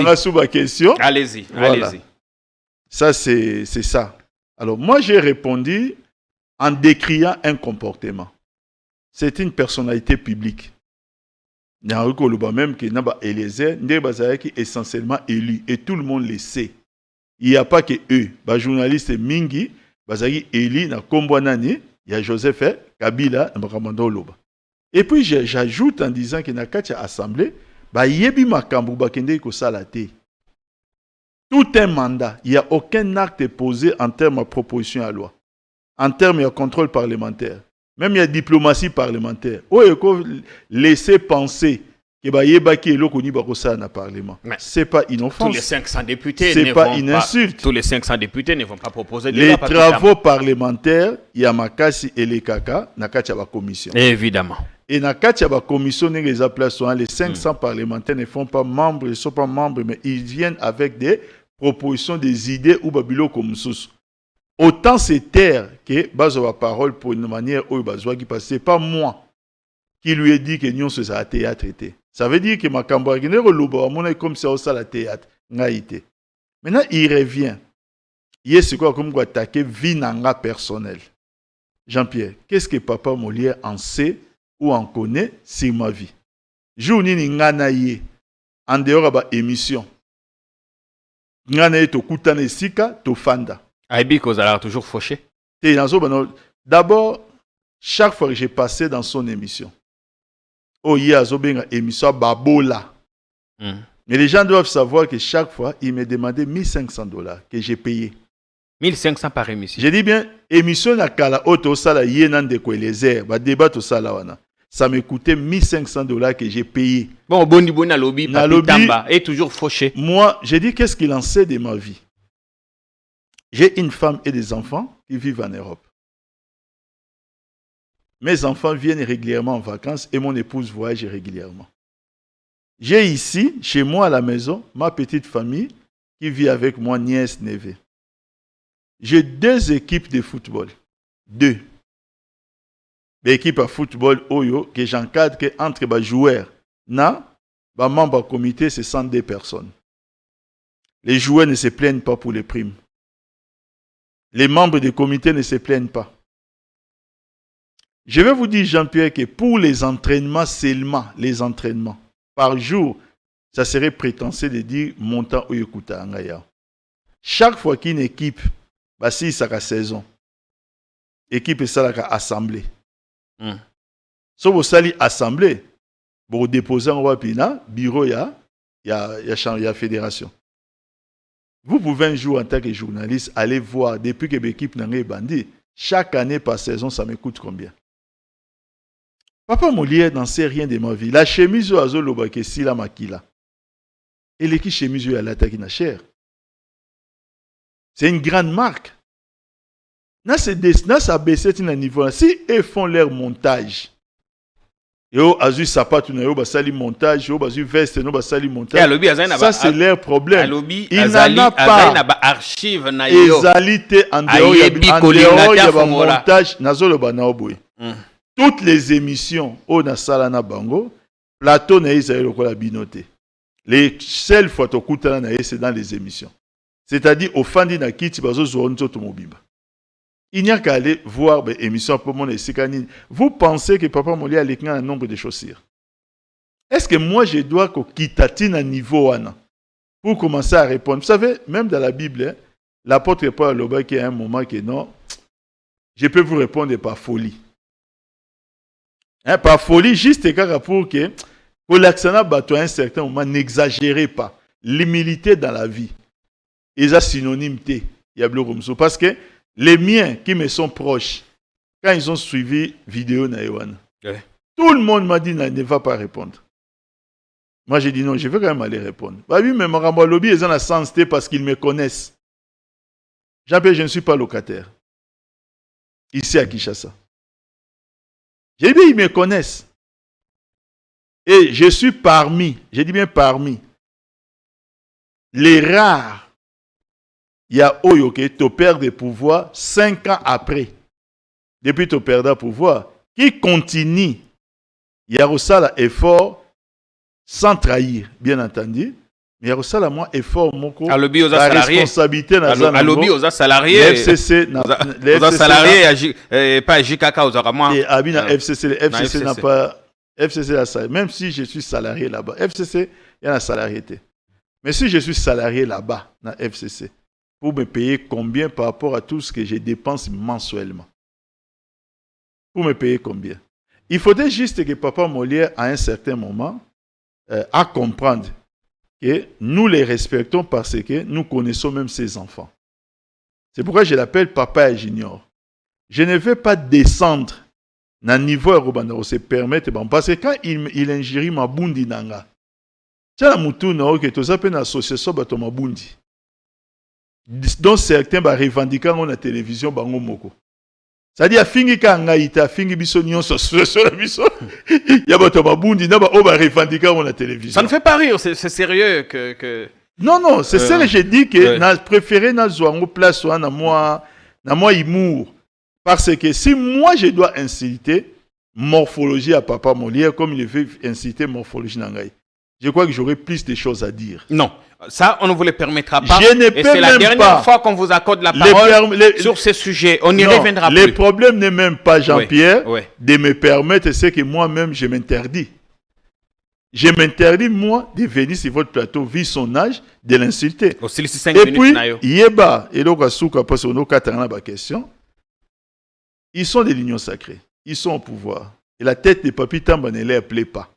Speaker 1: Ça c'est ça. Alors moi j'ai répondu en décriant un comportement. C'est une personnalité publique. Il y a un même qui n'a pas Eliezer, qui est essentiellement élu et tout le monde le sait. Il n'y a pas que eux, les journalistes Mingi, Bazaki élu na Kombwanani, il y a Joseph Kabila, et puis j'ajoute en disant que dans la assemblée, yebi makambu bakende ko salate. Tout un mandat, il n'y a aucun acte posé en termes de proposition à loi, en termes de contrôle parlementaire, même il y a diplomatie parlementaire. Il faut laisser penser que yebaki eloko ni bakosa na parlement. C'est pas une offense.
Speaker 2: Tous les 500 députés
Speaker 1: c'est pas une insulte.
Speaker 2: Tous les 500 députés ne vont pas proposer
Speaker 1: les travaux parlementaires, il y a Makasi et les Kaka, na kati ya commission.
Speaker 2: Évidemment.
Speaker 1: Et dans la commission, les 500 parlementaires ne font pas membres, ils ne sont pas membres, mais ils viennent avec des propositions, des idées ou babilo comme sous. Autant c'est terre que la parole pour une manière où il passe. Ce n'est pas moi qui lui ai dit que nous sommes à théâtre. Ça veut dire que ma campagne est comme si on était à théâtre. Maintenant, il revient. Il est quoi comme quoi attaquer vie nanga personnelle. Jean-Pierre, qu'est-ce que Papa Molière en sait ou en connaît sur ma vie? Journée ni ngana ye en dehors de l'émission. Ngana ye to kutane sika to fanda.
Speaker 2: Aibi kozala toujours fauché.
Speaker 1: D'abord, chaque fois que j'ai passé dans son émission, il y a une émission Babola. Mais les gens doivent savoir que chaque fois, il me demandait $1,500 que j'ai payé.
Speaker 2: 1500 par émission.
Speaker 1: J'ai dit bien, émission na kala auto sala yenan de ko Eliezer, ba débat to sala wana. Ça me coûtait $1,500 que j'ai payé.
Speaker 2: Bon, boni na lobby, Papi Tamba est toujours fauché.
Speaker 1: Moi, j'ai dit qu'est-ce qu'il en sait de ma vie. J'ai une femme et des enfants qui vivent en Europe. Mes enfants viennent régulièrement en vacances et mon épouse voyage régulièrement. J'ai ici, chez moi à la maison, ma petite famille qui vit avec moi, nièce, neveu. J'ai 2 équipes de football. 2. L'équipe de football Oyo que j'encadre que entre les joueurs, les membres du comité, c'est 102 personnes. Les joueurs ne se plaignent pas pour les primes. Les membres du comité ne se plaignent pas. Je vais vous dire, Jean-Pierre, que pour les entraînements seulement, les entraînements, par jour, ça serait prétentieux de dire montant ou écouta angaya. Chaque fois qu'une équipe, si ça a saison, équipe ça la assemblée. Si vous allez assemblée, vous déposez en wapina, bureau il y a fédération. Vous pouvez un jour en tant que journaliste aller voir depuis que l'équipe n'a pas bandit, chaque année par saison ça me coûte combien? Papa Molière n'en sait rien de ma vie. La chemise au azolo bake si la makila. Et l'équipe chemise à l'attaque na cher. C'est une grande marque. Ça baissé un niveau. Si ils font leur montage, yo azu sapato na yo basali montage, yo bazu veste no basali montage. Ça c'est leur problème.
Speaker 2: Il n'en a pas. Archive na yo.
Speaker 1: Ezalité en dehors il y a montage nazolo banaoboy. Toutes les émissions au Nasala na bango, plateau na Isaïe lokola binoté. Les seules fois to kutana na c'est dans les émissions. C'est-à-dire au fandi na kiti bazo zo nzoto mobimba. Il n'y a qu'à aller voir les émissions pour mon esikani. Vous pensez que Papa Molière a un nombre de chaussures? Est-ce que moi je dois quitter à niveau wana pour commencer à répondre? Vous savez, même dans la Bible, l'apôtre Paul Loba qui a un moment que non, je peux vous répondre par folie. Par folie, juste pour que l'accent bateau à un certain moment, n'exagérez pas. L'humilité dans la vie, ils ont synonymité. Parce que les miens qui me sont proches, quand ils ont suivi vidéo Naïwan, tout le monde m'a dit ne va pas répondre. Moi j'ai dit non, je vais quand même aller répondre. Bah oui, mais mon lobby ils ont la sens parce qu'ils me connaissent. Jean-Pierre, je ne suis pas locataire. Ici à Kinshasa. J'ai dit, ils me connaissent. Et je suis parmi, j'ai dit bien parmi, les rares. Il y a Oyoke, tu perds de pouvoir 5 ans après. Depuis tu perds de pouvoir, qui continue. Il y a aussi l'effort sans trahir, bien entendu. Mais il y a moi effort moko.
Speaker 2: Alobi aux
Speaker 1: la
Speaker 2: salariés.
Speaker 1: responsabilité
Speaker 2: Alobi aux salariés.
Speaker 1: FCC
Speaker 2: aux salariés pas JKK aux aramoi.
Speaker 1: Et Abina FCC, le FCC n'a pas FCC la salarié. Même si je suis salarié là-bas, FCC il y a un salarié. Mais si je suis salarié là-bas dans FCC, pour me payer combien par rapport à tout ce que je dépense mensuellement? Pour me payer combien? Il faudrait juste que Papa Molière, à un certain moment, à comprendre que nous les respectons parce que nous connaissons même ses enfants. C'est pourquoi je l'appelle Papa Junior. Je ne vais pas descendre dans le niveau où se permettre, parce que quand il ingérie ma bundi nanga, tiens, moutou na oke to zape na association bato ma bundi. Donc certains ba revendiquer on la télévision bango moko. C'est-à-dire fingi ka ngaita fingi biso nyonso sur la biso. Ya bato ma bundi na ba o ba revendiquer on la télévision.
Speaker 2: Ça ne fait pas rire, c'est sérieux que
Speaker 1: Non, c'est ça que j'ai dit que na préféré na zoango place ou na moi humour. Parce que si moi je dois inciter morphologie à Papa Molière comme il veut inciter morphologie Nangaï, je crois que j'aurai plus de choses à dire.
Speaker 2: Non, ça on ne vous le permettra pas.
Speaker 1: Je ne
Speaker 2: et
Speaker 1: peux
Speaker 2: c'est la
Speaker 1: même
Speaker 2: dernière
Speaker 1: pas.
Speaker 2: fois qu'on vous accorde la parole sur ce sujet. On n'y reviendra plus.
Speaker 1: Le problème n'est même pas, Jean-Pierre,
Speaker 2: Oui.
Speaker 1: de me permettre ce que moi-même je m'interdis. Je m'interdis, moi, de venir sur votre plateau, vu son âge, de l'insulter.
Speaker 2: Aussi, 5
Speaker 1: Et
Speaker 2: minutes,
Speaker 1: puis,
Speaker 2: Nayo.
Speaker 1: Yeba, et donc, Asuka, parce qu'on a question, ils sont de l'union sacrée. Ils sont au pouvoir. Et la tête de Papi Tamba ne leur plaît pas.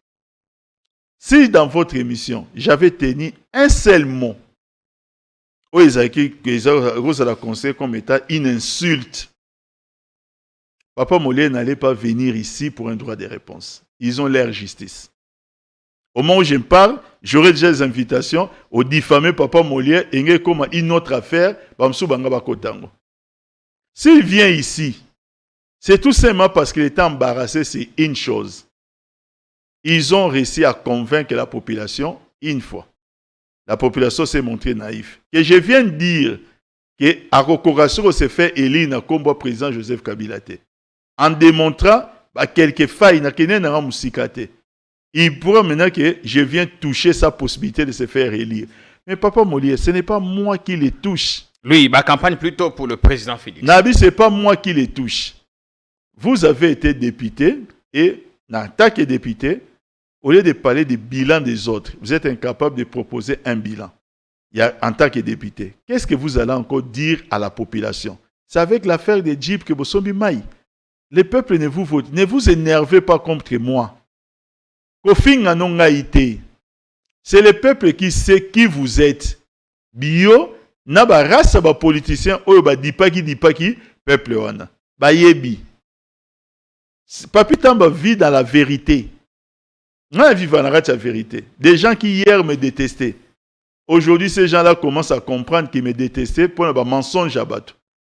Speaker 1: Si dans votre émission, j'avais tenu un seul mot, où ils ont conseillé comme état une insulte, Papa Molière n'allait pas venir ici pour un droit de réponse. Ils ont leur justice. Au moment où je me parle, j'aurai déjà des invitations au diffamé Papa Molière et comme une autre affaire, s'il vient ici, c'est tout simplement parce qu'il était embarrassé, c'est une chose. Ils ont réussi à convaincre la population une fois. La population s'est montrée naïve. Que je viens de dire que Akokorasso s'est fait élire comme président Joseph Kabila. En démontrant quelques failles, il pourra maintenant que je viens toucher sa possibilité de se faire élire. Mais Papa Molière, ce n'est pas moi qui les touche.
Speaker 2: Lui, il va campagne plutôt pour le président Félix.
Speaker 1: Nabi, ce n'est pas moi qui les touche. Vous avez été député et, en tant que député, au lieu de parler du bilan des autres, vous êtes incapable de proposer un bilan. En tant que député, qu'est-ce que vous allez encore dire à la population? C'est avec l'affaire des Jeeps que vous sommes maïs. Le peuple ne vous énervez pas contre moi. C'est le peuple qui sait qui vous êtes. Bio, na ba race ba politicien oyo ba dipaki peuple wana. Ba yebi. Papi Tamba vit dans la vérité. On vit dans la vérité. Des gens qui hier me détestaient. Aujourd'hui, ces gens-là commencent à comprendre qu'ils me détestaient pour un mensonge à battre.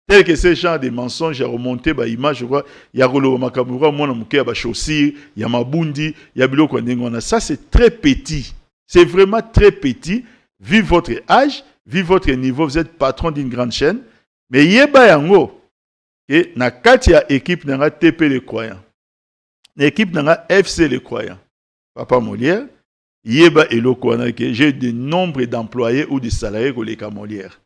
Speaker 1: Tel que ces gens de mensonges a remonté ba image, je crois, il y a Rolo Makamura, mona muke ba chaussures, il y a Mabundi, il y a Biloko Ndengona. Ça c'est très petit. C'est vraiment très petit. Vu votre âge, vu votre niveau, vous êtes patron d'une grande chaîne, mais yeba yango et na katia équipe nanga TP les croyants. L'équipe nanga FC les croyants. Papa Molière, yeba eloko wana que j'ai de nombre d'employés ou de salariés que les Molière.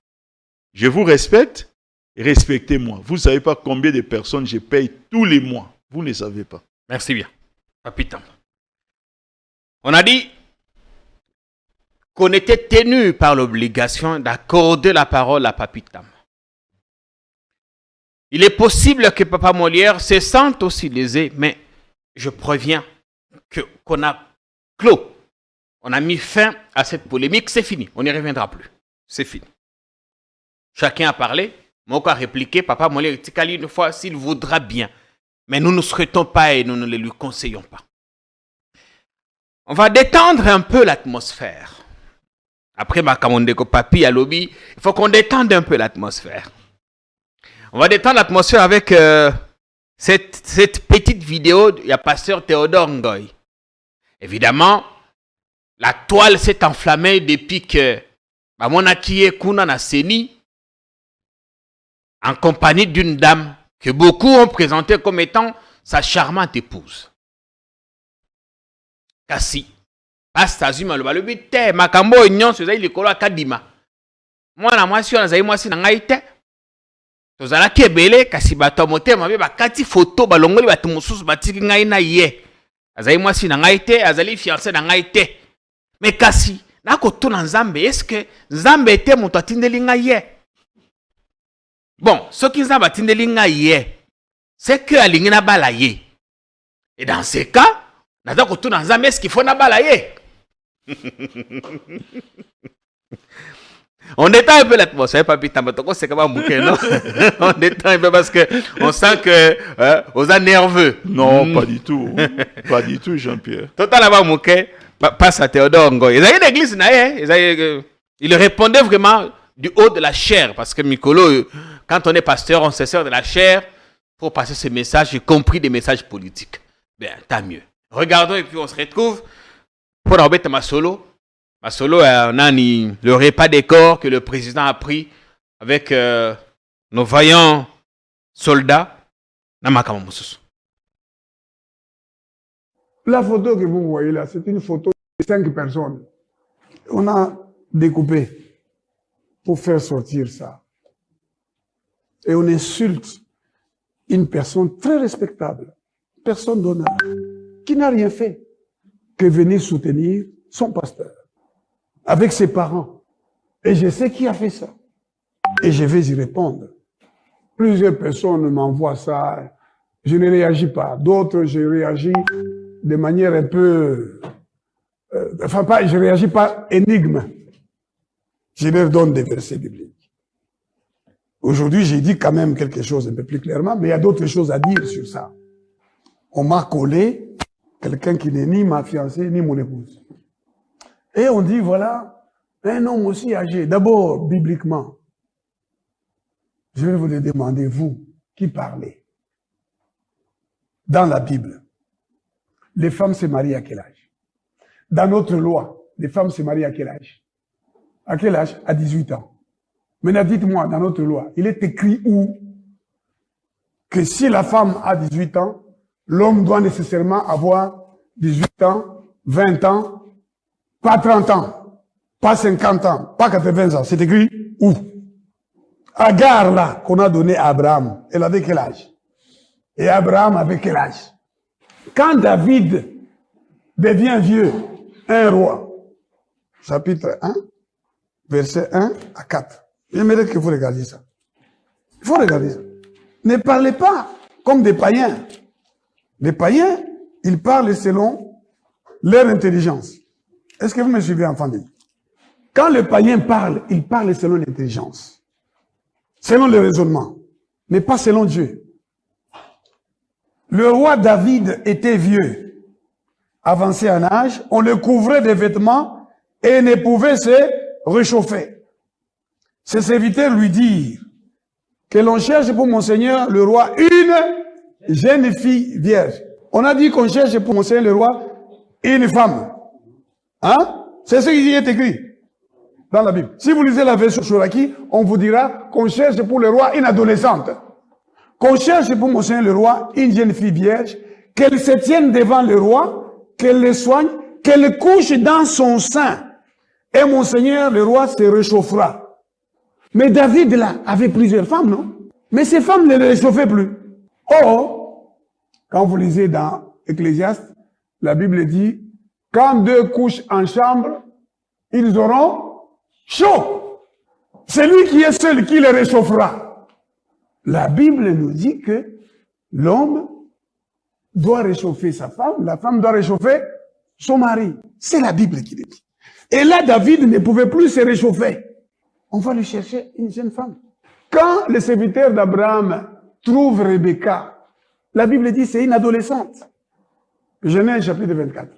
Speaker 1: Je vous respecte. Respectez-moi. Vous ne savez pas combien de personnes je paye tous les mois. Vous ne savez pas.
Speaker 2: Merci bien. Papi Tamba. On a dit qu'on était tenu par l'obligation d'accorder la parole à Papi Tamba. Il est possible que Papa Molière se sente aussi lésé, mais je préviens qu'on a clos. On a mis fin à cette polémique. C'est fini. On n'y reviendra plus. C'est fini. Chacun a parlé. Moko a répliqué, Papa Molière Tikali une fois s'il voudra bien. Mais nous ne souhaitons pas et nous ne le lui conseillons pas. On va détendre un peu l'atmosphère. Après Makamondeko Papi à lobby, il faut qu'on détende un peu l'atmosphère. On va détendre l'atmosphère avec cette petite vidéo. Il y a pasteur Théodore Ngoy. Évidemment, la toile s'est enflammée depuis que Monaki Kuna na Seni en compagnie d'une dame que beaucoup ont présentée comme étant sa charmante épouse. Kasi, Pasta zuma le te makambo nyonso ezali likolo akadima. Mwana mwasi ona zali mwasi na ngai te. Tozala kebele kasi bato motema be bakati photo balongoli bato mosusu batiki ngai na ye. Azali mwasi na ngai te, azali fiancé na ngai te. Mais kasi nakotuna Nzambe, est-ce que Nzambe ete moto atindeli ngai ye? Bon, soki Nzambe atindeli ngai ye, c'est que alingi na bala ye. Et dans ce cas, naza kotuna Nzambe, est-ce qu'il faut na bala ye? On détend un peu l'atmosphère, papi, non? On détend un peu parce que on sent que on est nerveux.
Speaker 1: Non, pas du tout. Pas du tout, Jean-Pierre.
Speaker 2: Totalement mouké, passe à Théodore Ngoy. Il répondait vraiment du haut de la chair parce que Mikolo, quand on est pasteur, on se sert de la chair pour passer ce message, y compris des messages politiques. Bien, tant mieux. Regardons et puis on se retrouve pour embêter ma solo. Masolo, on a le repas des corps que le président a pris avec nos vaillants soldats.
Speaker 7: La photo que vous voyez là, c'est une photo de 5 personnes. On a découpé pour faire sortir ça. Et on insulte une personne très respectable, personne d'honneur, qui n'a rien fait que venir soutenir son pasteur avec ses parents. Et je sais qui a fait ça. Et je vais y répondre. Plusieurs personnes m'envoient ça. Je ne réagis pas. D'autres, je réagis de manière un peu... je réagis pas énigme. Je leur donne des versets bibliques. Aujourd'hui, j'ai dit quand même quelque chose un peu plus clairement, mais il y a d'autres choses à dire sur ça. On m'a collé quelqu'un qui n'est ni ma fiancée, ni mon épouse. Et on dit, voilà, un homme aussi âgé. D'abord, bibliquement, je vais vous le demander, vous, qui parlez. Dans la Bible, les femmes se marient à quel âge? Dans notre loi, les femmes se marient à quel âge? À quel âge? À 18 ans. Maintenant, dites-moi, dans notre loi, il est écrit où que si la femme a 18 ans, l'homme doit nécessairement avoir 18 ans, 20 ans, pas 30 ans, pas 50 ans, pas 80 ans. C'est écrit où? Agar, là, qu'on a donné à Abraham, elle avait quel âge? Et Abraham avait quel âge? Quand David devient vieux, un roi, chapitre 1, verset 1 à 4. J'aimerais que vous regardiez ça. Il faut regarder ça. Ne parlez pas comme des païens. Les païens, ils parlent selon leur intelligence. Est-ce que vous me suivez, enfant de Dieu? Quand le païen parle, il parle selon l'intelligence, selon le raisonnement, mais pas selon Dieu. Le roi David était vieux, avancé en âge, on le couvrait de vêtements et ne pouvait se réchauffer. Ses serviteurs lui dirent que l'on cherche pour mon Seigneur le roi une jeune fille vierge. On a dit qu'on cherche pour mon Seigneur le roi une femme. Hein? C'est ce qui est écrit dans la Bible. Si vous lisez la version Shoraki, on vous dira qu'on cherche pour le roi une adolescente. Qu'on cherche pour mon Seigneur le roi une jeune fille vierge, qu'elle se tienne devant le roi, qu'elle le soigne, qu'elle couche dans son sein. Et mon Seigneur le roi se réchauffera. Mais David là avait plusieurs femmes, non? Mais ces femmes ne le réchauffaient plus. Or, quand vous lisez dans Ecclésiaste, la Bible dit, quand deux couchent en chambre, ils auront chaud. C'est lui qui est seul qui les réchauffera. La Bible nous dit que l'homme doit réchauffer sa femme, la femme doit réchauffer son mari. C'est la Bible qui le dit. Et là, David ne pouvait plus se réchauffer. On va lui chercher une jeune femme. Quand les serviteurs d'Abraham trouvent Rebecca, la Bible dit c'est une adolescente. Genèse chapitre 24.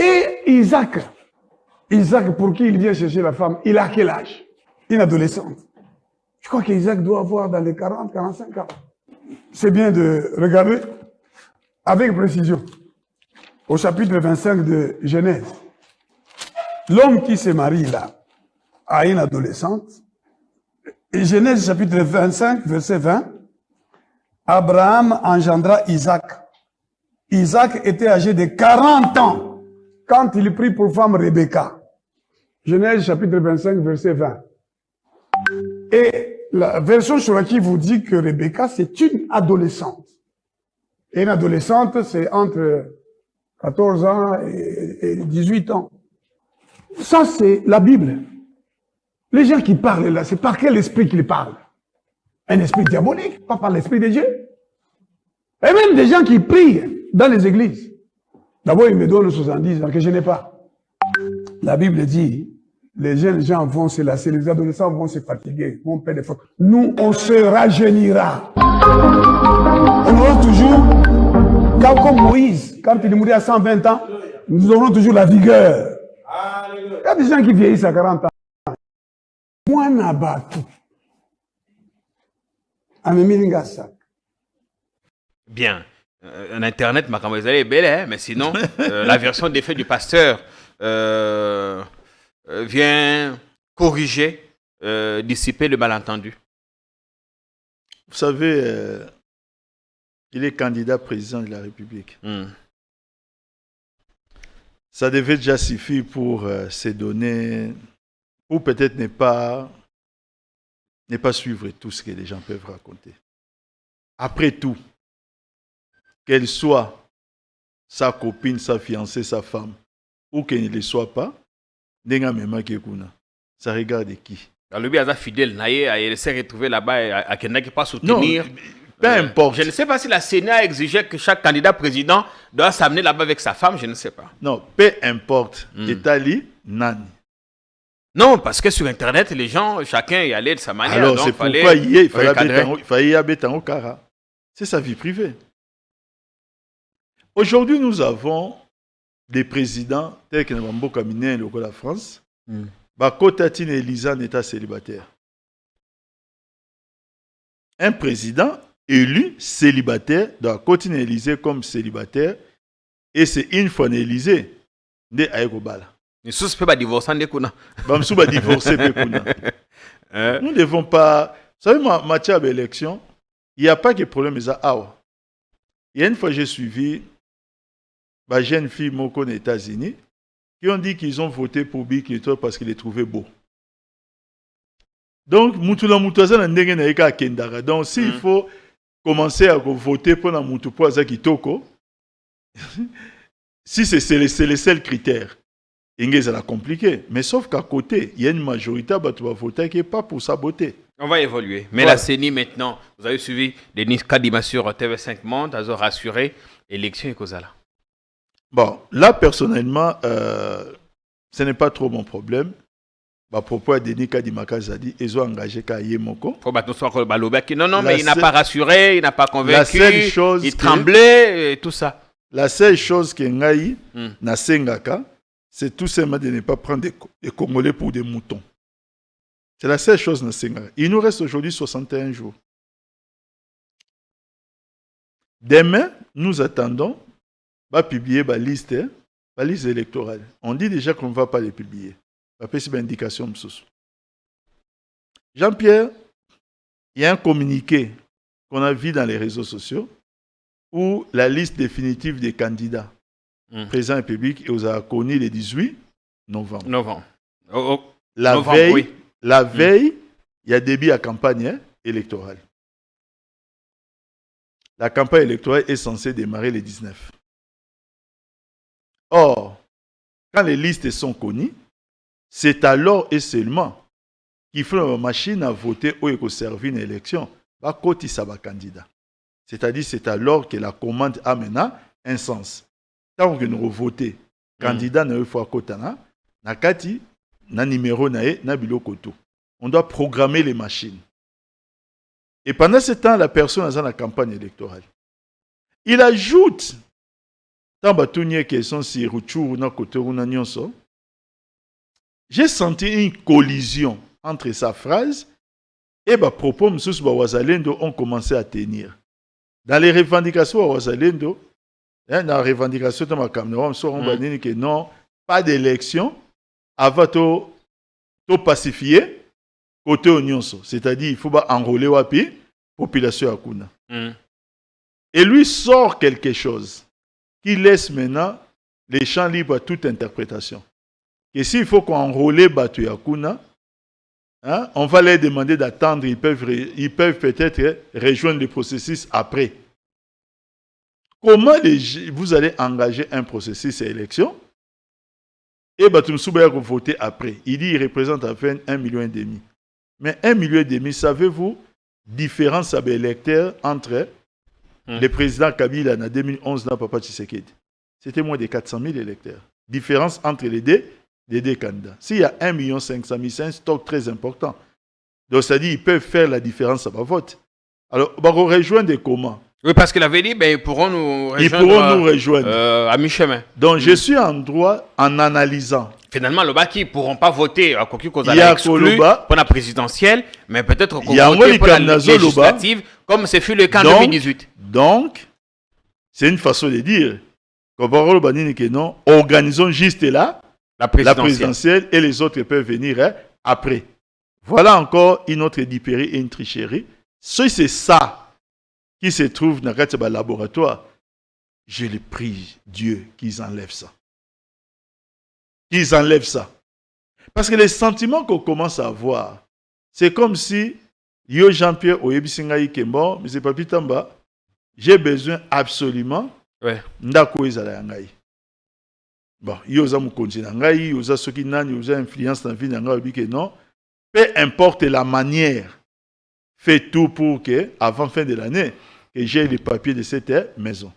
Speaker 7: Et Isaac, pour qui il vient chercher la femme, il a quel âge? Une adolescente. Je crois qu'Isaac doit avoir dans les 40, 45 ans. C'est bien de regarder avec précision. Au chapitre 25 de Genèse. L'homme qui se marie là, à une adolescente, et Genèse chapitre 25, verset 20, Abraham engendra Isaac. Isaac était âgé de 40 ans quand il prit pour femme Rebecca. Genèse chapitre 25, verset 20. Et la version sur laquelle vous dit que Rebecca, c'est une adolescente. Et une adolescente, c'est entre 14 ans et 18 ans. Ça, c'est la Bible. Les gens qui parlent là, c'est par quel esprit qu'ils parlent? Un esprit diabolique, pas par l'esprit de Dieu. Et même des gens qui prient dans les églises. D'abord, ils me donnent 70 ans que je n'ai pas. La Bible dit, les jeunes gens vont se lasser, les adolescents vont se fatiguer, vont perdre des fois. Nous, on se rajeunira. On aura toujours, comme Moïse, quand il est mort à 120 ans, nous aurons toujours la vigueur. Il y a des gens qui vieillissent à 40 ans. Moi, Nabatu.
Speaker 2: Bien. En Internet, est belle, hein, mais sinon, la version des faits du pasteur vient corriger, dissiper le malentendu.
Speaker 1: Vous savez, il est candidat président de la République. Ça devait déjà suffire pour se donner, ou peut-être ne pas suivre tout ce que les gens peuvent raconter. Après tout, qu'elle soit sa copine, sa fiancée, sa femme, ou qu'elle ne le soit pas, ça regarde qui?
Speaker 2: Le bien fidèle, il s'est retrouvé là-bas à quelqu'un qui pas soutenir.
Speaker 1: Non, peu importe.
Speaker 2: Je ne sais pas si la Sénat exigeait que chaque candidat président doit s'amener là-bas avec sa femme, je ne sais pas.
Speaker 1: Non, peu importe. Etali, nani.
Speaker 2: Non, parce que sur Internet, les gens, chacun y allait de sa manière.
Speaker 1: Alors, c'est pourquoi il fallait habiter en Okara. C'est sa vie privée. Aujourd'hui, nous avons des présidents tels que Nabambo Kamine, le de la France. Bakotatine Elisa n'est célibataire. Un président élu célibataire doit continuer à Élysée comme célibataire. Et c'est une fois Élysée, de Aïgobala.
Speaker 2: Nous ne pouvons pas divorcer. Nous
Speaker 1: ne devons pas. Vous savez, en matière d'élection, il n'y a pas de problème. Il y a une fois, j'ai suivi une jeune fille Moko aux États-Unis qui ont dit qu'ils ont voté pour Bill Clinton parce qu'ils les trouvaient beaux. Donc, donc s'il faut commencer à voter pour la Moutupoaza Kitoko, si c'est les seuls critères, ça va compliqué. Mais sauf qu'à côté, il y a une majorité qui va voter qui n'est pas pour sa beauté.
Speaker 2: On va évoluer. Mais voilà. La CENI maintenant, vous avez suivi Denis Kadima sur TV5 Monde, vous avez rassuré l'élection et Kozala.
Speaker 1: Bon, là personnellement, ce n'est pas trop mon problème. À propos de Denis Kadima Kazadi, ils ont engagé Kayemoko.
Speaker 2: Non, mais il n'a pas rassuré, il n'a pas convaincu, il tremblait et tout ça.
Speaker 1: La seule chose que Ngaï na Sengaka, c'est tout simplement de ne pas prendre des Congolais pour des moutons. C'est la seule chose na Sengaka. Il nous reste aujourd'hui 61 jours. Demain, nous attendons va publier la liste électorale. On dit déjà qu'on ne va pas les publier. C'est une indication. Jean-Pierre, il y a un communiqué qu'on a vu dans les réseaux sociaux où la liste définitive des candidats présidents et publics et aux a connu le 18 novembre. La veille, il y a début à campagne électorale. La campagne électorale est censée démarrer le 19. Or, quand les listes sont connues, c'est alors et seulement qu'il faut une machine à voter ou qu'il servir une élection. Candidat. C'est-à-dire c'est alors que la commande a maintenant un sens. Tant que nous votons, candidat n'a pas kotana, na kati, na numéro na bilokoto. On doit programmer les machines. Et pendant ce temps, la personne est dans la campagne électorale. Il ajoute, tant que sont si Ruchuru na kote na nyonso, j'ai senti une collision entre sa phrase et les propos de Wazalendo ont commencé à tenir. Dans les revendications de Wazalendo, dans la revendication de ma Cameroun, on dit que non, pas d'élection avant de pacifier côté Onyonso. C'est-à-dire qu'il faut enrôler la population à Kuna. Et lui sort quelque chose qui laisse maintenant les champs libres à toute interprétation. Et s'il faut qu'on enrôle Batu Yakuna, hein, on va leur demander d'attendre, ils peuvent peut-être rejoindre le processus après. Comment vous allez engager un processus d'élection et Batu Msouba va voter après? Il dit qu'il représente à peine 1,5 million. Mais 1,5 million, savez-vous, différence à l'électeur entre le président Kabila en 2011 et Papa Tshisekedi? C'était moins de 400 000 électeurs. Différence entre les deux candidats. S'il y a 1,5 million, c'est un stock très important. Donc, ça dit qu'ils peuvent faire la différence à ma vote. Alors, on va rejoindre comment?
Speaker 2: Oui, parce qu'il avait dit, ben, ils pourront nous rejoindre, à mi-chemin.
Speaker 1: Donc, je suis en droit en analysant.
Speaker 2: Finalement, le Baki ne pourront pas voter à quoi qu'on a exclu pour la présidentielle, mais peut-être qu'on va voter pour la législative, comme ce fut le cas en 2018.
Speaker 1: Donc, c'est une façon de dire que non, organisons juste là la présidentielle et les autres peuvent venir après. Voilà encore une autre dipérie et une tricherie. Si c'est ça qui se trouve dans le laboratoire, je les prie, Dieu, qu'ils enlèvent ça. Qu'ils enlèvent ça. Parce que les sentiments qu'on commence à avoir, c'est comme si Yo Jean-Pierre Oyebisingaï Kembo, M. Papi Tamba, j'ai besoin absolument ndako ezala ngai. Bon, yo za mukonzi na ngai, yo za soki nani, yo za influence dans la vie na ngai, obi que non. Peu importe la manière, fais tout pour que, avant fin de l'année, que j'ai les papiers de cette maison.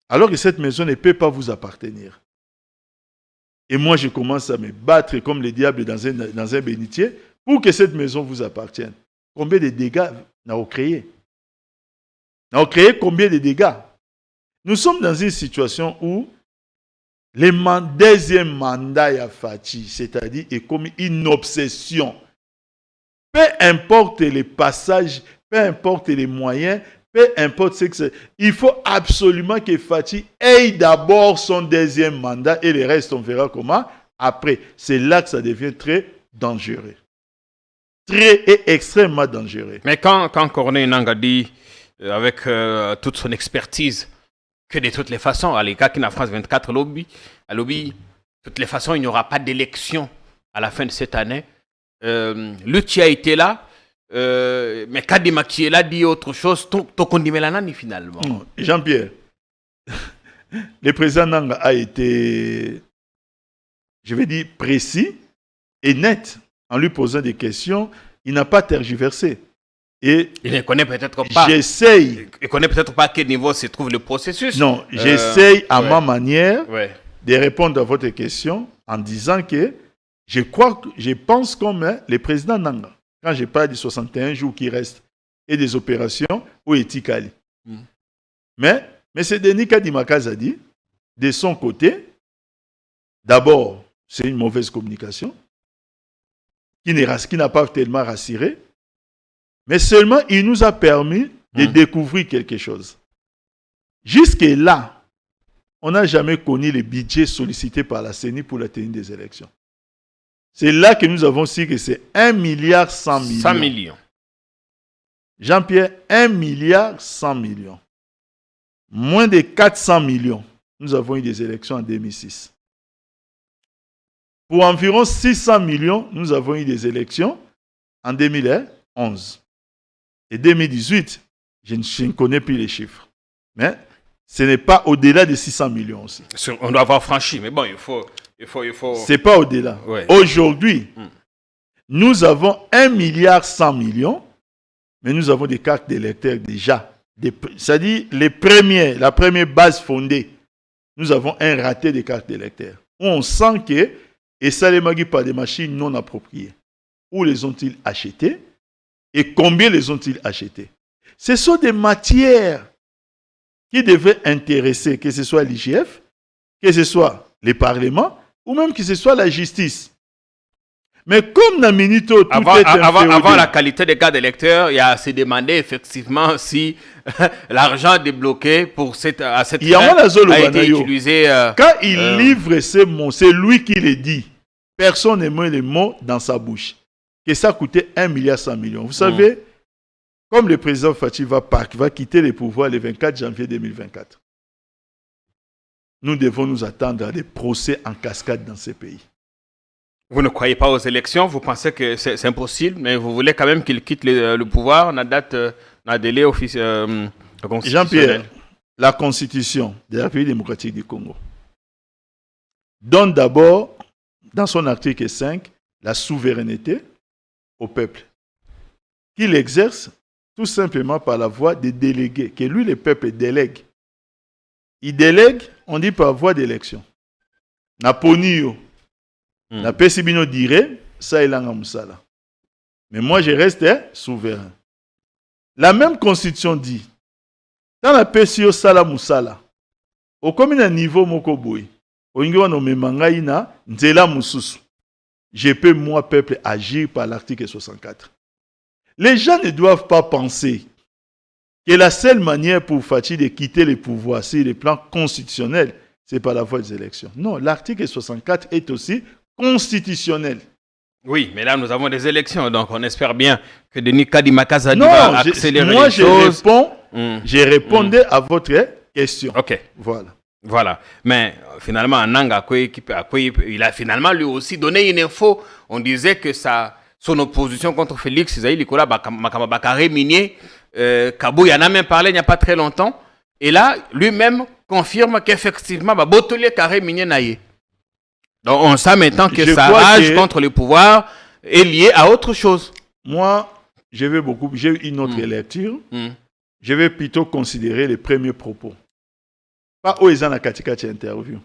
Speaker 1: Alors que cette maison ne peut pas vous appartenir. Et moi, je commence à me battre comme le diable dans un bénitier pour que cette maison vous appartienne. Combien de dégâts n'a-t-on créé? N'a-t-on créé combien de dégâts? Nous sommes dans une situation où le deuxième mandat est Fati, c'est-à-dire est comme une obsession. Peu importe les passages, peu importe les moyens, peu importe ce que c'est, il faut absolument que Fati ait d'abord son deuxième mandat et le reste, on verra comment. Après, c'est là que ça devient très dangereux. Très et extrêmement dangereux.
Speaker 2: Mais quand Corneille Nangaa dit, avec toute son expertise, que de toutes les façons, à l'écart qui n'a France 24 lobby, de toutes les façons, il n'y aura pas d'élection à la fin de cette année. Lutti a été là, mais Kadima qui est là dit autre chose, finalement.
Speaker 1: Jean-Pierre, le président Nangaa a été, je vais dire, précis et net en lui posant des questions. Il n'a pas tergiversé. Et
Speaker 2: il ne connaît peut-être pas.
Speaker 1: J'essaye.
Speaker 2: Il ne connaît peut-être pas à quel niveau se trouve le processus.
Speaker 1: Non, j'essaye à ma manière de répondre à votre question en disant que je pense comme le président Nangaa. Quand je parle des 61 jours qui restent et des opérations où est Tikali. Mais c'est Denis Kadimakaza dit, de son côté, d'abord, c'est une mauvaise communication qui n'a pas tellement rassuré. Mais seulement, il nous a permis de découvrir quelque chose. Jusque-là, on n'a jamais connu les budgets sollicités par la CENI pour la tenue des élections. C'est là que nous avons su que c'est 1,1 milliard 100 millions.
Speaker 2: 100 millions.
Speaker 1: Jean-Pierre, 1,1 milliard 100 millions. Moins de 400 millions. Nous avons eu des élections en 2006. Pour environ 600 millions, nous avons eu des élections en 2011. Et 2018, je ne connais plus les chiffres. Mais ce n'est pas au-delà de 600 millions aussi.
Speaker 2: On doit avoir franchi, mais bon, il faut...
Speaker 1: Ce n'est pas au-delà. Ouais. Aujourd'hui, nous avons 1,1 milliard 100 millions, mais nous avons des cartes d'électeurs déjà. C'est-à-dire, la première base fondée, nous avons un raté des cartes d'électeurs. On sent que, et ça les magie par des machines non appropriées. Où les ont-ils achetés? Et combien les ont-ils achetés? Ce sont des matières qui devaient intéresser, que ce soit l'IGF, que ce soit les parlements, ou même que ce soit la justice. Mais comme dans Minito, tout
Speaker 2: avant la qualité des cartes d'électeurs, il y a à se demander effectivement si l'argent débloqué pour cette fin a été utilisé.
Speaker 1: Quand il livre ces mots, c'est lui qui les dit. Personne ne met les mots dans sa bouche. Que ça coûtait 1,1 milliard 100 millions. Vous savez, comme le président Fati va quitter les pouvoirs le 24 janvier 2024. nous devons nous attendre à des procès en cascade dans ces pays.
Speaker 2: Vous ne croyez pas aux élections, vous pensez que c'est impossible, mais vous voulez quand même qu'il quitte le pouvoir, on a date, on a délai officiel.
Speaker 1: Jean-Pierre, la constitution de la République démocratique du Congo donne d'abord, dans son article 5, la souveraineté au peuple, qu'il exerce tout simplement par la voie des délégués, que lui, le peuple, délègue. Il délègue, on dit par voie d'élection. Naponio, na pesibino dirait, ça est l'anga moussala. Mais moi, je reste souverain. La même constitution dit, dans la pesio sala moussala, au comme un niveau mokoboui, au ingo no memangai na nzela mususu. Je peux, moi, peuple, agir par l'article 64. Les gens ne doivent pas penser que la seule manière pour Fachi de quitter le pouvoir sur le plan constitutionnel, c'est par la voie des élections. Non, l'article 64 est aussi constitutionnel.
Speaker 2: Oui, mais là, nous avons des élections, donc on espère bien que Denis Kadimakaza va accélérer les choses.
Speaker 1: Je répondais à votre question.
Speaker 2: Ok.
Speaker 1: Voilà.
Speaker 2: Voilà. Mais finalement, Nanga, il a finalement lui aussi donné une info. On disait que son opposition contre Félix Isaïe Nicolas Bakare Minier, Kabou, il en a même parlé il n'y a pas très longtemps. Et là, lui-même confirme qu'effectivement, Botolé Carré Minier Naye. Donc on sait maintenant que sa rage contre le pouvoir est liée à autre chose.
Speaker 1: Moi, j'ai une autre lecture. Je vais plutôt considérer les premiers propos. Pas Oezana Katikati interview.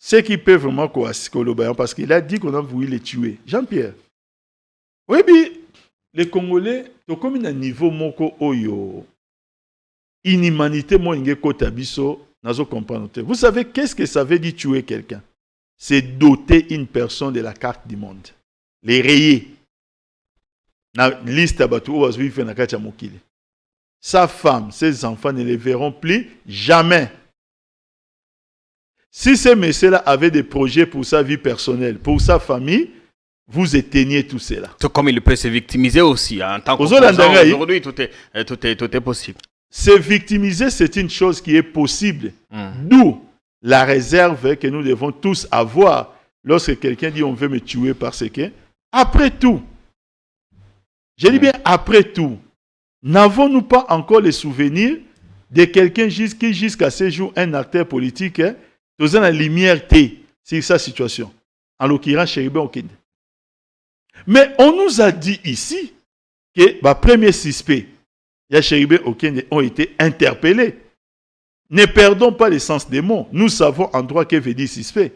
Speaker 1: Ce qui peut vraiment coller, parce qu'il a dit qu'on a voulu les tuer. Jean-Pierre. Oui, mais les Congolais, comme un niveau moko oyo, inhumanité moinge kotabiso, nazo comprendre. Vous savez qu'est-ce que ça veut dire tuer quelqu'un? C'est doter une personne de la carte du monde. Les rayer. Na liste abatu oazui fait na kacha mokili. Sa femme, ses enfants ne les verront plus jamais. Si ces messieurs-là avaient des projets pour sa vie personnelle, pour sa famille, vous éteignez tout cela.
Speaker 2: Tout comme il peut se victimiser aussi. En tant qu'aujourd'hui, tout est possible.
Speaker 1: Se victimiser, c'est une chose qui est possible. D'où la réserve que nous devons tous avoir lorsque quelqu'un dit on veut me tuer parce que, après tout, je dis bien après tout, n'avons-nous pas encore les souvenirs de quelqu'un qui jusqu'à ce jour, un acteur politique, dans la lumière T sur sa situation. En l'occurrence, Chéribé Okende. Mais on nous a dit ici que les premiers suspects, Chéribé Okende, ont été interpellés. Ne perdons pas le sens des mots. Nous savons en droit que veut dire suspect.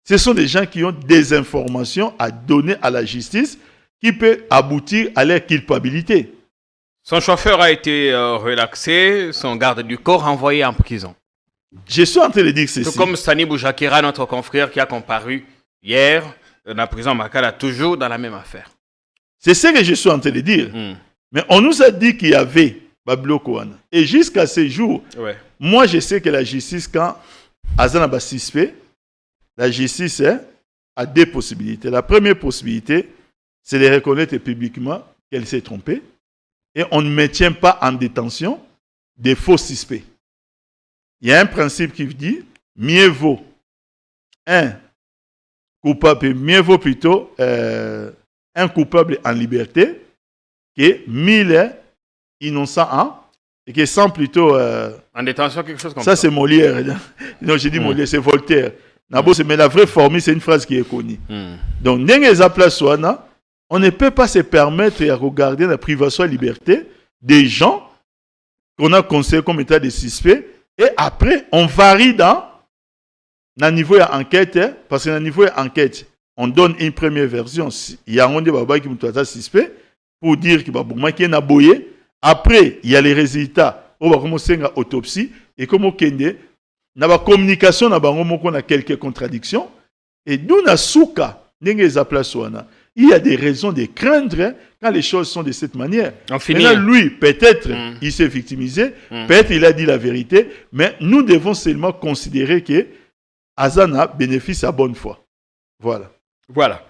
Speaker 1: Ce sont des gens qui ont des informations à donner à la justice qui peut aboutir à leur culpabilité.
Speaker 2: Son chauffeur a été relaxé, son garde du corps envoyé en prison.
Speaker 1: Je suis en train de dire ceci.
Speaker 2: Tout comme Sani Boujakira, notre confrère qui a comparu hier dans la prison Makala, toujours dans la même affaire.
Speaker 1: C'est ce que je suis en train de dire. Mais on nous a dit qu'il y avait Bablo Kouana. Et jusqu'à ce jour, moi je sais que la justice, quand Azana ba suspect, la justice a deux possibilités. La première possibilité, c'est de reconnaître publiquement qu'elle s'est trompée. Et on ne maintient pas en détention des faux suspects. Il y a un principe qui dit mieux vaut un coupable, mieux vaut plutôt un coupable en liberté que 1000 innocents et que 100 plutôt
Speaker 2: en détention, quelque chose comme ça.
Speaker 1: Ça, c'est Molière. Non, j'ai dit Molière, c'est Voltaire. Mais la vraie formule, c'est une phrase qui est connue. Donc, on ne peut pas se permettre de regarder la privation de liberté des gens qu'on a considérés comme état de suspects. Et après, on varie dans le niveau d'enquête, parce que dans le niveau d'enquête, on donne une première version. Il y a un débat qui me suspect pour dire qu'il y a un boyé. Après, il y a les résultats. On va commencer une autopsie. Et comme on a la communication, on a quelques contradictions. Et d'où on a souka, il y a des raisons de craindre quand les choses sont de cette manière. Maintenant, lui, peut-être, il s'est victimisé, peut-être il a dit la vérité, mais nous devons seulement considérer que Azana bénéficie à bonne foi. Voilà.
Speaker 2: Voilà.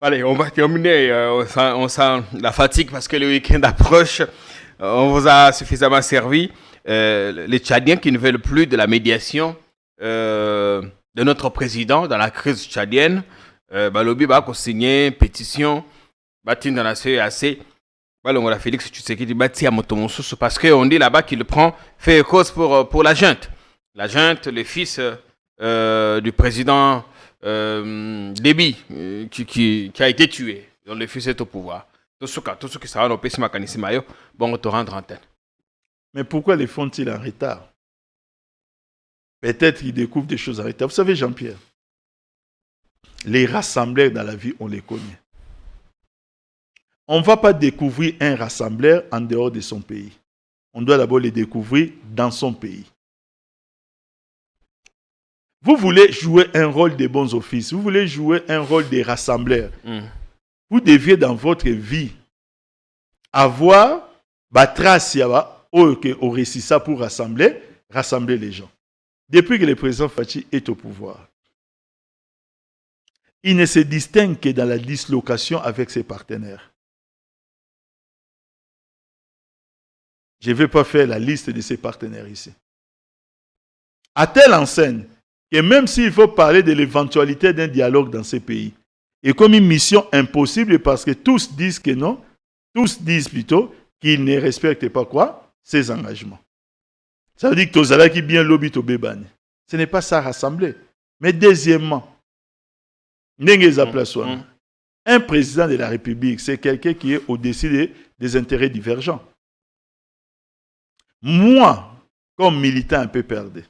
Speaker 2: Allez, on va terminer. On sent la fatigue parce que le week-end approche. On vous a suffisamment servi. les Tchadiens qui ne veulent plus de la médiation de notre président dans la crise tchadienne. Balobi va signer une pétition, dans la CEAC. Balongola Félix Tshisekedi bâti à Motomonsusu parce qu'on dit là-bas qu'il prend fait cause pour la junte. La junte, le fils du président Déby qui a été tué. Donc le fils est au pouvoir. Tout ce qui s'est rendu au Mayo, bon, on te rendre antenne.
Speaker 1: Mais pourquoi les font-ils en retard? Peut-être qu'ils découvrent des choses en retard. Vous savez, Jean-Pierre, les rassembleurs dans la vie, on les connaît. On ne va pas découvrir un rassembleur en dehors de son pays. On doit d'abord les découvrir dans son pays. Vous voulez jouer un rôle de bons offices, vous voulez jouer un rôle de rassembleur. Vous deviez dans votre vie avoir la trace au récit ça pour rassembler les gens. Depuis que le président Fachi est au pouvoir, il ne se distingue que dans la dislocation avec ses partenaires. Je ne vais pas faire la liste de ses partenaires ici. À telle enseigne que même s'il faut parler de l'éventualité d'un dialogue dans ces pays, et comme une mission impossible parce que tous disent que non, tous disent plutôt qu'ils ne respectent pas quoi? Ses engagements. Ça veut dire que Tozala qui bien lobby to bébane. Ce n'est pas ça rassembler. Mais deuxièmement, un président de la République, c'est quelqu'un qui est au-dessus des intérêts divergents. Moi, comme militant un peu perdu,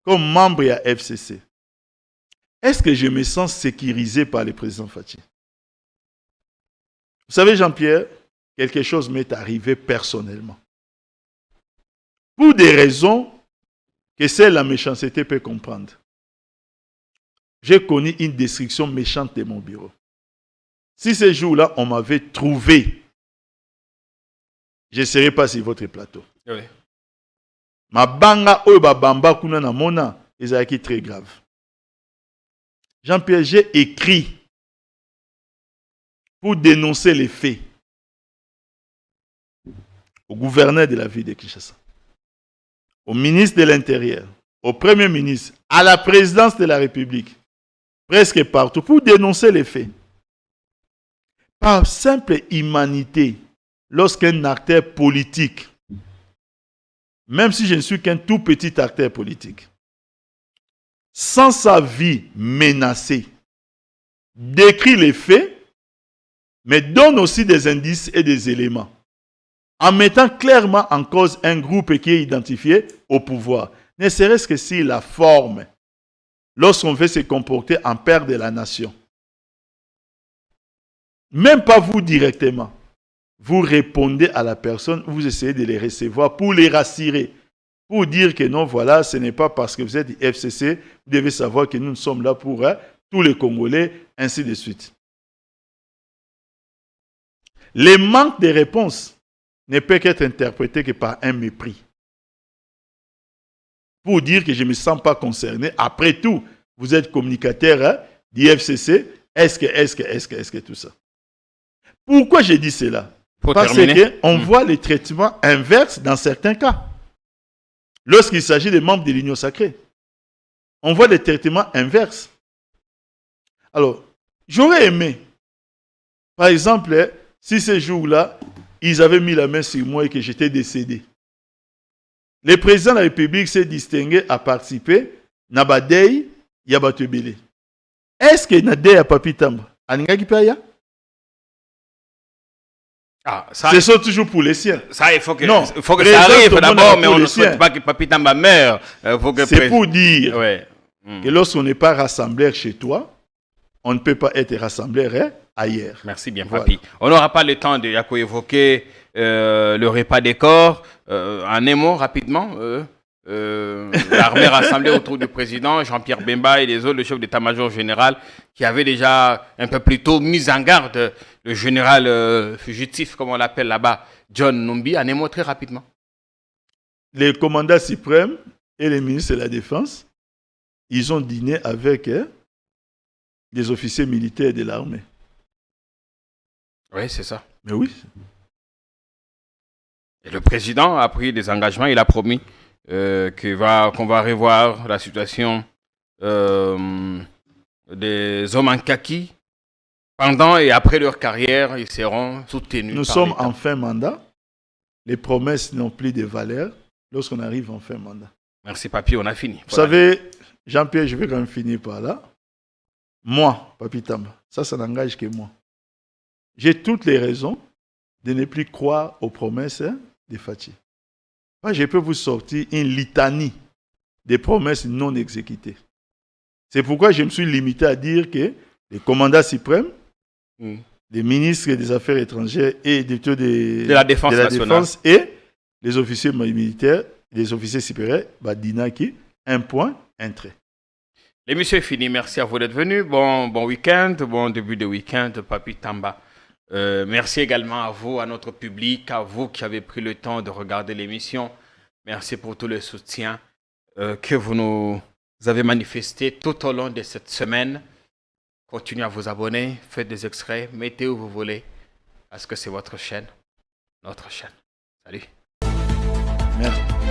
Speaker 1: comme membre à FCC, est-ce que je me sens sécurisé par le président Fachi? Vous savez, Jean-Pierre, quelque chose m'est arrivé personnellement. Pour des raisons que seule la méchanceté peut comprendre. J'ai connu une destruction méchante de mon bureau. Si ce jour-là, on m'avait trouvé, je ne serais pas sur votre plateau.
Speaker 2: Oui.
Speaker 1: Ma banga oba bamba kuna na mona, ezalaki très grave. Jean-Pierre, j'ai écrit pour dénoncer les faits au gouverneur de la ville de Kinshasa, au ministre de l'Intérieur, au Premier ministre, à la présidence de la République, presque partout, pour dénoncer les faits. Par simple humanité, lorsqu'un acteur politique, même si je ne suis qu'un tout petit acteur politique, sans sa vie menacée, décrit les faits, mais donne aussi des indices et des éléments, en mettant clairement en cause un groupe qui est identifié au pouvoir, ne serait-ce que si la forme, lorsqu'on veut se comporter en père de la nation. Même pas vous directement. Vous répondez à la personne, vous essayez de les recevoir pour les rassurer. Pour dire que non, voilà, ce n'est pas parce que vous êtes FCC, vous devez savoir que nous sommes là pour tous les Congolais, ainsi de suite. Le manque de réponse ne peut qu'être interprété que par un mépris. Pour dire que je ne me sens pas concerné. Après tout, vous êtes communicateur du FCC, est-ce que tout ça. Pourquoi j'ai dit cela? Parce qu'on voit les traitements inverses dans certains cas. Lorsqu'il s'agit des membres de l'Union sacrée, on voit des traitements inverses. Alors, j'aurais aimé, par exemple, si ce jour-là, ils avaient mis la main sur moi et que j'étais décédé. Le président de la République s'est distingué à participer à Badei Yabatubile. Est-ce que Nadei a papi tamba? Aningaki paya?
Speaker 2: Ah, ça,
Speaker 1: ce sont toujours pour les siens.
Speaker 2: Ça, il faut que ça arrive d'abord, mais on ne souhaite pas que Papi Tamba meure.
Speaker 1: C'est pour dire que lorsqu'on n'est pas rassembleur chez toi, on ne peut pas être rassembleur ailleurs.
Speaker 2: Merci bien, Papi. On n'aura pas le temps de évoquer le repas des corps. En un mot, rapidement, l'armée rassemblée autour du président Jean-Pierre Bemba et les autres, le chef d'état-major général, qui avait déjà un peu plus tôt mis en garde le général fugitif, comme on l'appelle là-bas, John Numbi. En un mot, très rapidement.
Speaker 1: Les commandants suprêmes et les ministres de la Défense, ils ont dîné avec des officiers militaires de l'armée.
Speaker 2: Oui, c'est ça.
Speaker 1: Mais oui.
Speaker 2: Et le président a pris des engagements, il a promis qu'on va revoir la situation des hommes en kaki. Pendant et après leur carrière, ils seront soutenus.
Speaker 1: Nous sommes en fin mandat. Les promesses n'ont plus de valeur lorsqu'on arrive en fin mandat.
Speaker 2: Merci, Papi, on a fini.
Speaker 1: Vous savez, Jean-Pierre, je vais quand même finir par là. Moi, Papi Tamba, ça n'engage que moi. J'ai toutes les raisons de ne plus croire aux promesses de Fachi. Moi, je peux vous sortir une litanie de promesses non exécutées. C'est pourquoi je me suis limité à dire que les commandants suprêmes, les ministres des Affaires étrangères et de
Speaker 2: la Défense
Speaker 1: et les officiers militaires, les officiers supérieurs, Dinaki, un point, un trait.
Speaker 2: L'émission est finie. Merci à vous d'être venus. Bon week-end, bon début de week-end, Papi Tamba. Merci également à vous, à notre public, à vous qui avez pris le temps de regarder l'émission. Merci pour tout le soutien que vous nous avez manifesté tout au long de cette semaine. Continuez à vous abonner, faites des extraits, mettez où vous voulez, parce que c'est votre chaîne, notre chaîne. Salut.
Speaker 1: Merci.